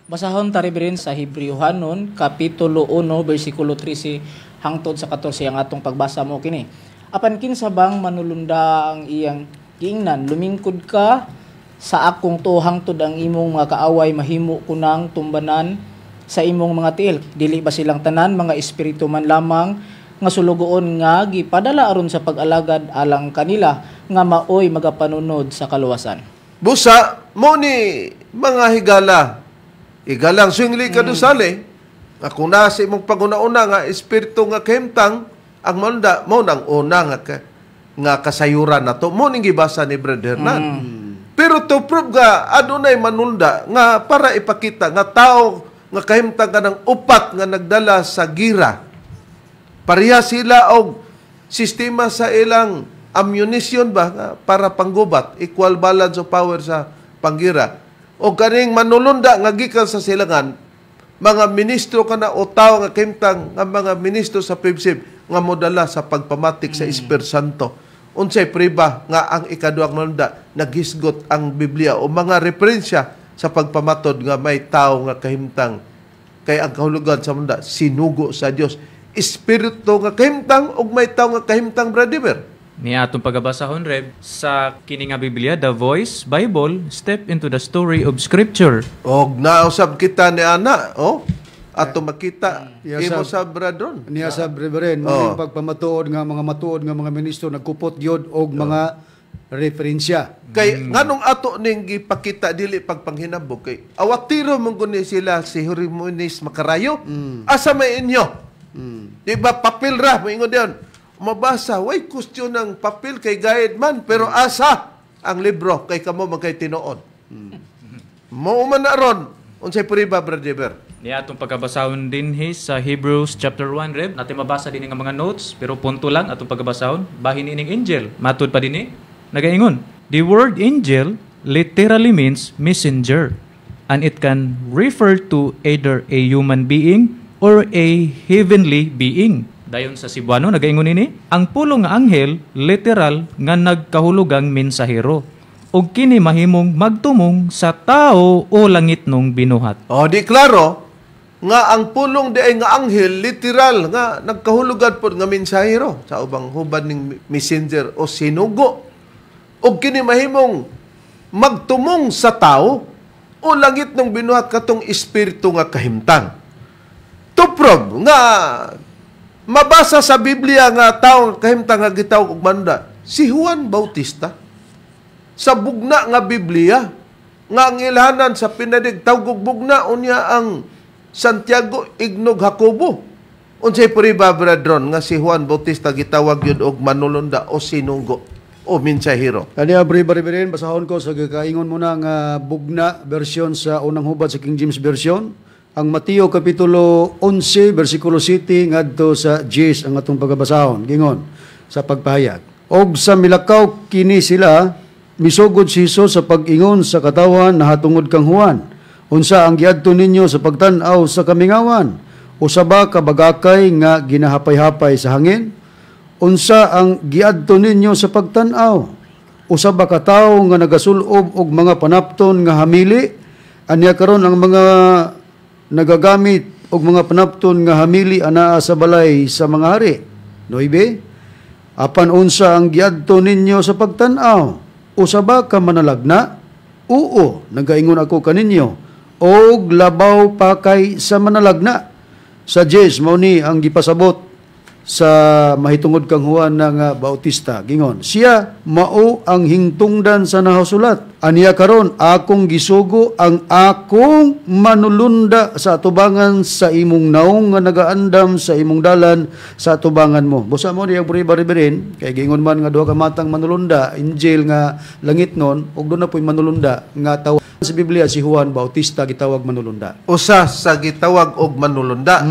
Basahon ta rin sa Hebrewhanon, Kapitulo 1, versikulo 13, hangtod sa 14 ang atong pagbasa mo kini. Apan kinsa bang manulunda ang iyang giingnan, lumingkod ka sa akong tuhang tud ang imong mga kaaway, mahimo ko nang tumbanan sa imong mga tiil. Dili ba silang tanan, mga espiritu man lamang, nga sulugoon nga gipadala aron sa pag-alagad alang kanila. nga maoy magapanunod sa kaluwasan. Busa, mo ni mga higala. Higalang swingli kadusali. Nga kung nasa imong paguna-una nga espiritu nga kahimtang, ang manda, mo nang una nga kasayuran na to. Mo ning gibasa ni Brother Hernan. Pero to prove nga, adunay manunda nga para ipakita nga tao nga kahimtang ka ng upat nga nagdala sa gira. Pareha sila og sistema sa ilang ammunition ba nga para panggubat, equal balance of power sa panggira. O kaning manulunda nga gikan sa silangan, mga ministro kana o tao nga kahimtang nga mga ministro sa PIBSIB nga modala sa pagpamatik sa Espiritu Santo. Unsay priba nga ang ikaduhang manulunda naghisgot ang Biblia o mga referensya sa pagpamatod nga may tao nga kahimtang kay ang kahulugan sa munda sinugo sa Dios. Espiritu nga kahimtang ug may tao nga kahimtang, brother. Ni atong pagabasahon Reb sa kini nga Biblia, The Voice Bible, Step into the Story of Scripture. Og nausab kita ni ana, ato makita imo sa bradron. Niya sa Reverend, mo pagpamatuod nga mga matuod nga mga ministro nagkupot gyud og mga referensya. Kay nganong ato ning gipakita dili pagpanghinabog kay awatiro mong guni sila si Hieronymus Macarayo. Asa may inyo? Di ba papel ra moingon diyon. Mabasa, way question ng papel kay guide man, pero asa ang libro kay kamo magkay tinuod. Mao man na ron unsay priba, brother. Ni atong pagabasahon din sa Hebrews chapter 1 Reb. Natin mabasa din nga mga notes pero punto lang atong pagabasahon. Bahin ining angel. Matud pa din nagaingon. The word angel literally means messenger, and it can refer to either a human being or a heavenly being. Dayon sa Cebuano, nagaingon ini, ang pulong nga anghel, literal nga nagkahulugang mensahero. O kini mahimong magtumong sa tao o langit nung binuhat. O, di klaro, nga ang pulong di ay nga anghel, literal nga nagkahulugan po nga mensahero sa ubang hubad ng messenger o sinugo. O kini mahimong magtumong sa tao o langit nung binuhat katong espiritu nga kahimtang. To prove nga mabasa sa Biblia nga tao kahimtang nga gitawag og manda si Juan Bautista sa bugna nga Biblia nga ang ilhanan sa pinadig tawag bugna unya ang Santiago Ignog Jacobo. Unsay priba, brethren, nga si Juan Bautista gitawag yun og manulunda o sinunggo o mensahero. Kani Reverend, basahon ko sa kaingon mo na nga bugna version sa unang hubad sa King James version. Ang Mateo Kapitulo 11, versikulo 7, ngadto sa 10 ang atong pagabasahon. Gingon, sa pagpahayag. Og sa milakaw kini sila, misugod si Jesus sa pag-ingon sa katawan na hatungod kang Juan. Unsa ang giadto ninyo sa pagtan-aw sa kamingawan? Usa ba kabagakay nga ginahapay-hapay sa hangin? Unsa ang giadto ninyo sa pagtan-aw? Usa ba ka tawo nga nagasulob og mga panapton nga hamili? Anya karon ang mga nagagamit og mga panapton nga hamili anaa sa balay sa mga hari. 9. Apan unsa ang giadto ninyo sa pagtan-aw? Usa ba ka manalagna? Oo, nagaingon ako kaninyo. Og labaw pa kay sa manalagna. Sa 10 mao ni ang gipasabot sa mahitungod kang Juan nga Bautista. Gingon, siya mao ang hingtungdan sa nahasulat. Aniya karon akong gisugo ang akong manulunda sa atubangan sa imong naong nga nagaandam sa imong dalan sa atubangan mo. Busa mo niyang baribarin kay gingon man nga duha ka matang manulunda, angel nga langit nun, ug doon na po'y manulunda nga tawag sa Biblia si Juan Bautista gitawag manulunda. Usa sa gitawag og manulunda.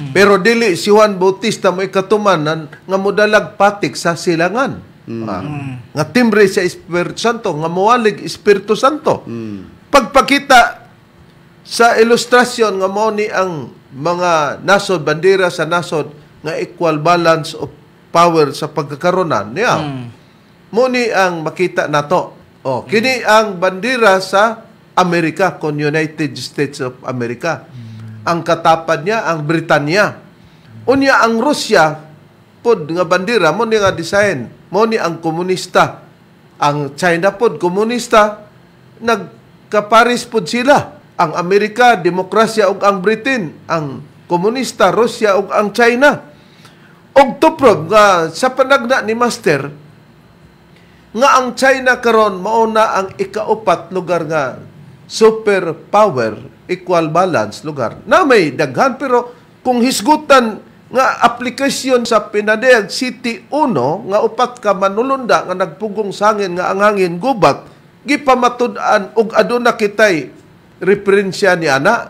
Pero dili si Juan Bautista mo ikatuman nga modalag patik sa silangan. Nga timbre sa Espiritu Santo, nga muwalig Espiritu Santo. Pagpakita sa ilustrasyon nga mao ni ang mga nasod, bandera sa nasod nga equal balance of power sa pagkakaronan niya. Mo ni ang makita nato. Kini ang bandera sa Amerika kon United States of America. Ang katapad niya ang Britanya. Unya ang Russia pod nga bandera mo ni nga design, mo ni ang komunista. Ang China pod komunista, nagkaparis pod sila. Ang Amerika demokrasya ug ang Britain, ang komunista Russia ug ang China. Og to prove nga sa panagna ni Master nga ang China karon mao na ang ikaupat lugar nga superpower, equal balance lugar. Na may daghan pero kung hisgutan nga aplikasyon sa pinadayag City 1 nga upat ka manulunda nga nagpugong sangin nga ang hangin gubat gipamatud-an og aduna kitay referensya ni ana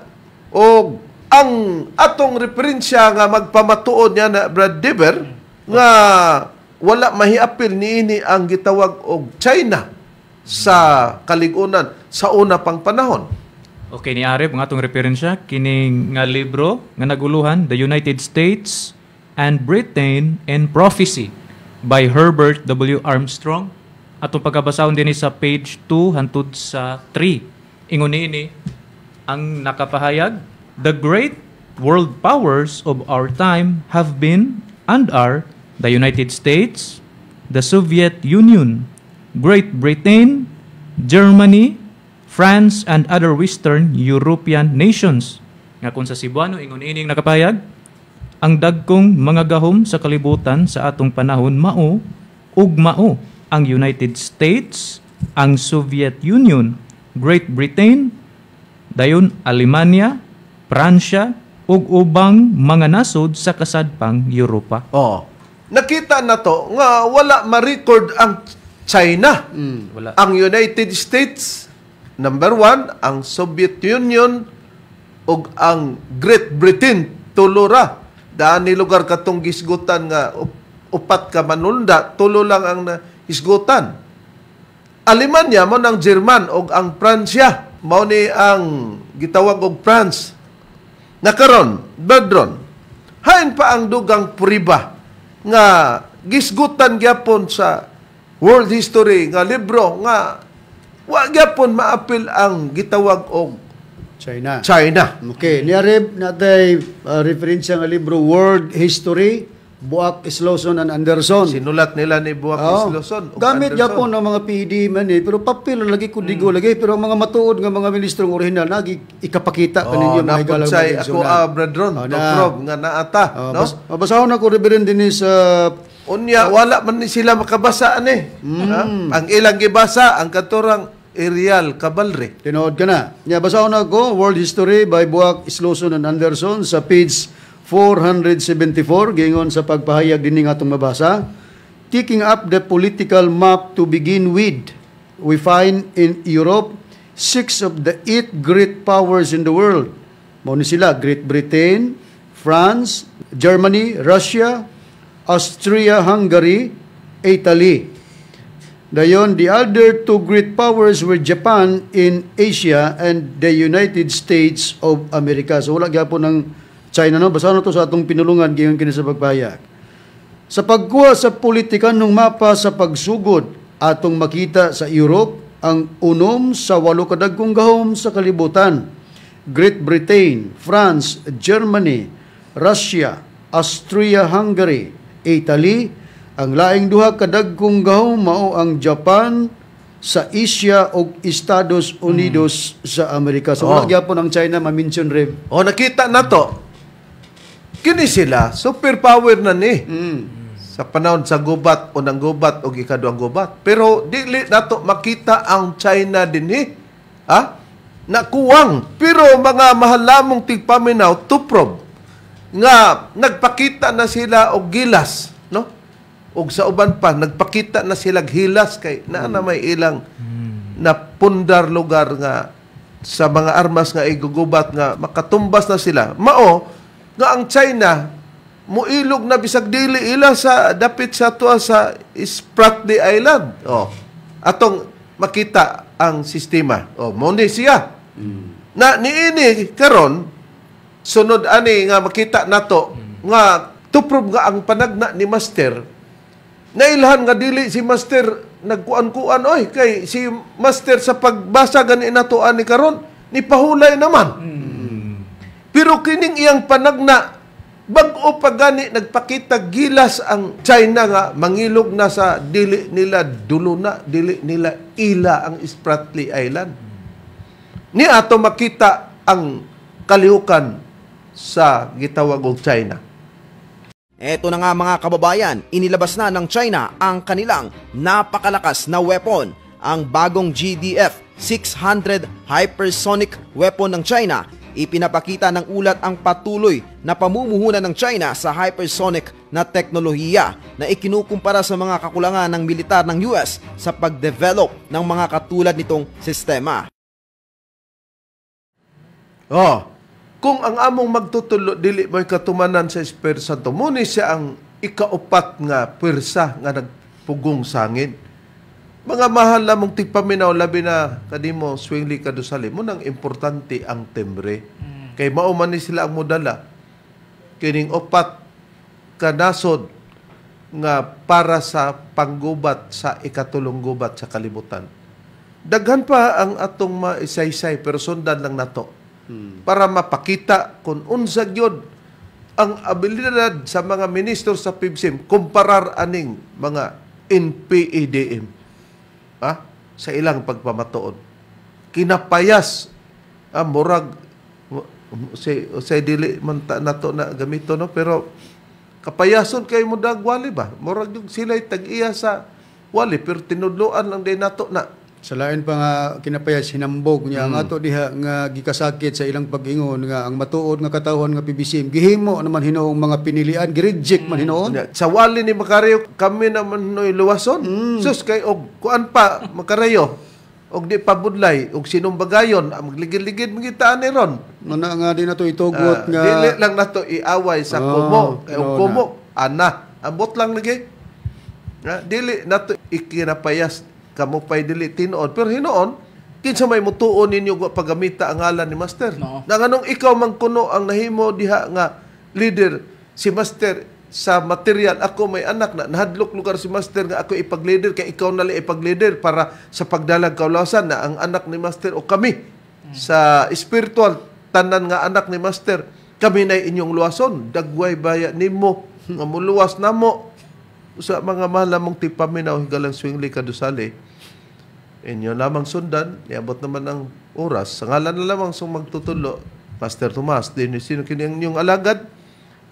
o ang atong referensya nga magpamatuod niya na Brad Deber nga wala mahiapil niini ang gitawag og China sa kaligunan sa una pang panahon. Okay, ni Areb, nga itong referensya, kining nga libro nga naguluhan, The United States and Britain in Prophecy by Herbert W. Armstrong. Atong pagkabasahon din sa page 2 hantud sa 3. Ingon ini ang nakapahayag, the great world powers of our time have been and are the United States, the Soviet Union, Great Britain, Germany, France, and other Western European nations. Nga kung sa Cebuano, ingon ining nakapahayag, ang dagkong mga gahom sa kalibutan sa atong panahon mao ug mao ang United States, ang Soviet Union, Great Britain, dayon Alemania, Pransya, ug ubang mga nasod sa kasadpang Europa. Nakita na to nga wala ma-record ang China. Wala. Ang United States, number 1, ang Soviet Union, ug ang Great Britain, tulura. Daan ni lugar katong gisgutan nga upat ka manulda, tulo lang ang isgutan. Alemanya mo ng German, ug ang Pransya, mao ni ang gitawag og France. Nakaron, Badron, hain pa ang dugang puriba nga gisgutan gyapon sa world history nga libro nga wa gyapon maapil ang gitawag og China. Okay. Niarib natay referensya nga libro World History, Buak, Slauson and Anderson. Sinulat nila ni Buak Slauson. Gamit yapon ng mga PhD man pero papel lagi kudigo lagi pero ang mga matuod nga mga ministrong original nagi ikapakita kaninyo mga higalaw. Naponsay ako Bradron, Prof nga naata, no? Mabasahon ako Reverend Dennis unya wala man ni sila makabasa ani. Ang ilang gibasa ang katurang Ariel Cabalre. Tinood ka na. Nya basahon ako World History by Buak, Slauson and Anderson sa page 474 gingon sa pagpahayag dinhi atong mabasa. Taking up the political map to begin with, we find in Europe 6 of the 8 great powers in the world. Mao ni sila Great Britain, France, Germany, Russia, Austria-Hungary, Italy. Dayon, the other 2 great powers were Japan in Asia and the United States of America. So wala gyapon ng China, no? Basahan to sa atong pinulungan gayon kini sa pagpahayag. Sa pagkuha sa politikan ng mapa sa pagsugod, atong makita sa Europe ang unom sa 8 kadagkong gahom sa kalibutan. Great Britain, France, Germany, Russia, Austria-Hungary, Italy. Ang laing duha kadagkong gahom mao ang Japan sa Asia o Estados Unidos sa Amerika. So wala gyapon ang China ma-mention Rev. Nakita na to. Kini sila, superpower na ni. Sa panahon sa gubat, unang gubat o ikaduang gubat. Pero dili nato makita ang China dinhi. Nakuwang. Pero mga mahalamong tigpaminaw, tuprob, nga nagpakita na sila og gilas, no? Og sa uban pa, nagpakita na sila gilas kay na may ilang na pundar lugar nga sa mga armas nga igugubat nga makatumbas na sila. Mao nga ang China muilog na bisag dili ila sa dapit sa tuwa sa Spratly Island. Atong makita ang sistema. Mao ni siya. Na niini karon sunod ani nga makita nato nga tuprob nga ang panagna ni Master nailhan nga dili si Master nagkuan-kuan kay si Master sa pagbasa gani nato ani karon ni pahulay naman. Pero kining iyang panagna bag-o pa gani nagpakita gilas ang China nga mangilog na sa dili nila duluna, dili nila ila ang Spratly Island. Ni ato makita ang kalihukan sa gitawag og China. Eto na nga mga kababayan, inilabas na ng China ang kanilang napakalakas na weapon, ang bagong GDF-600 hypersonic weapon ng China. Ipinapakita ng ulat ang patuloy na pamumuhunan ng China sa hypersonic na teknolohiya na ikinukumpara sa mga kakulangan ng militar ng US sa pagdevelop ng mga katulad nitong sistema. Kung ang among magtutulo dili mo'y katumanan sa Espiritu Santo, muni siya ang ikaupat nga pwersa nga nagpugong sangin. Mga mahal na mong tigpaminaw, labi na kanimo swingli kadusali, munang importante ang timbre. Kay mauman ni sila ang modala. Kining upat kanasod nga para sa panggubat sa ikatulong gubat sa kalibutan. Daghan pa ang atong maisaysay pero sundan lang nato. Para mapakita kung unsag yun ang abilidad sa mga minister sa PIBSIM kumparar aning mga NPEDM sa ilang pagpamatuod. Kinapayas murag sa dili man nato na gamito, no? Pero kapayason kay mo dagwali ba? Murag yung sila'y tag-iya sa wali pero tinudloan lang din nato na. Sa lain pa nga kinapayas hinambog niya ang ato diha nga gikasakit sa ilang pag-ingon nga ang matuod nga katawhan nga PBCM gihimo naman hinoong mga pinilian gireject man hinoon. Sa wali ni Makaryo kami naman noy luwason. Sus kay og kuan pa Makaryo og di pabudlay og sinong bagayon magligid-ligid mangita ni ron. Mana nga di nato itugot nga dili lang nato iaway sa kumo kay og kumo ambot lang lagi. Dili nato ikinapayas kamo pa'y dili tinuod. Pero hinoon, kinsa may mutuon ninyo paggamita ang ngalan ni Master. No. Na nganong ikaw man kuno ang nahimo diha nga leader si Master sa material. Ako may anak na nahadlok lugar si Master nga ako ipag-leader kay ikaw nali ipag-leader para sa pagdalag kaulasan na ang anak ni Master o kami sa spiritual tanan nga anak ni Master kami na inyong luwason. Dagway baya nimo nga muluwas namo sa mga malamong tipaminaw higalang swingli kadusali. Inyo lamang sundan, niabot naman ang oras. Sa ngalan na lamang sung magtutulo, Pastor Tomas, din sino kining inyong alagad,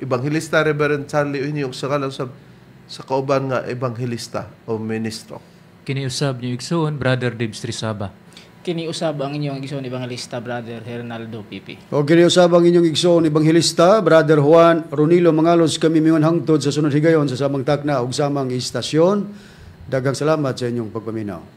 Ebanghilista Reverend Charlie inyong sa ngalan sa kauban nga Ebanghilista o Ministro. Kiniusab niyo igsoon, Brother Dibs Trisaba. Kiniusab ang inyong igsoon Ebanghilista, Brother Hernaldo Pipi. O kiniusab ang inyong igsoon Ebanghilista, Brother Juan Ronilo Mangalos, kami mingon hangtod sa sunod higayon sa samang takna ug samang istasyon. Daghang salamat sa inyong pagpaminaw.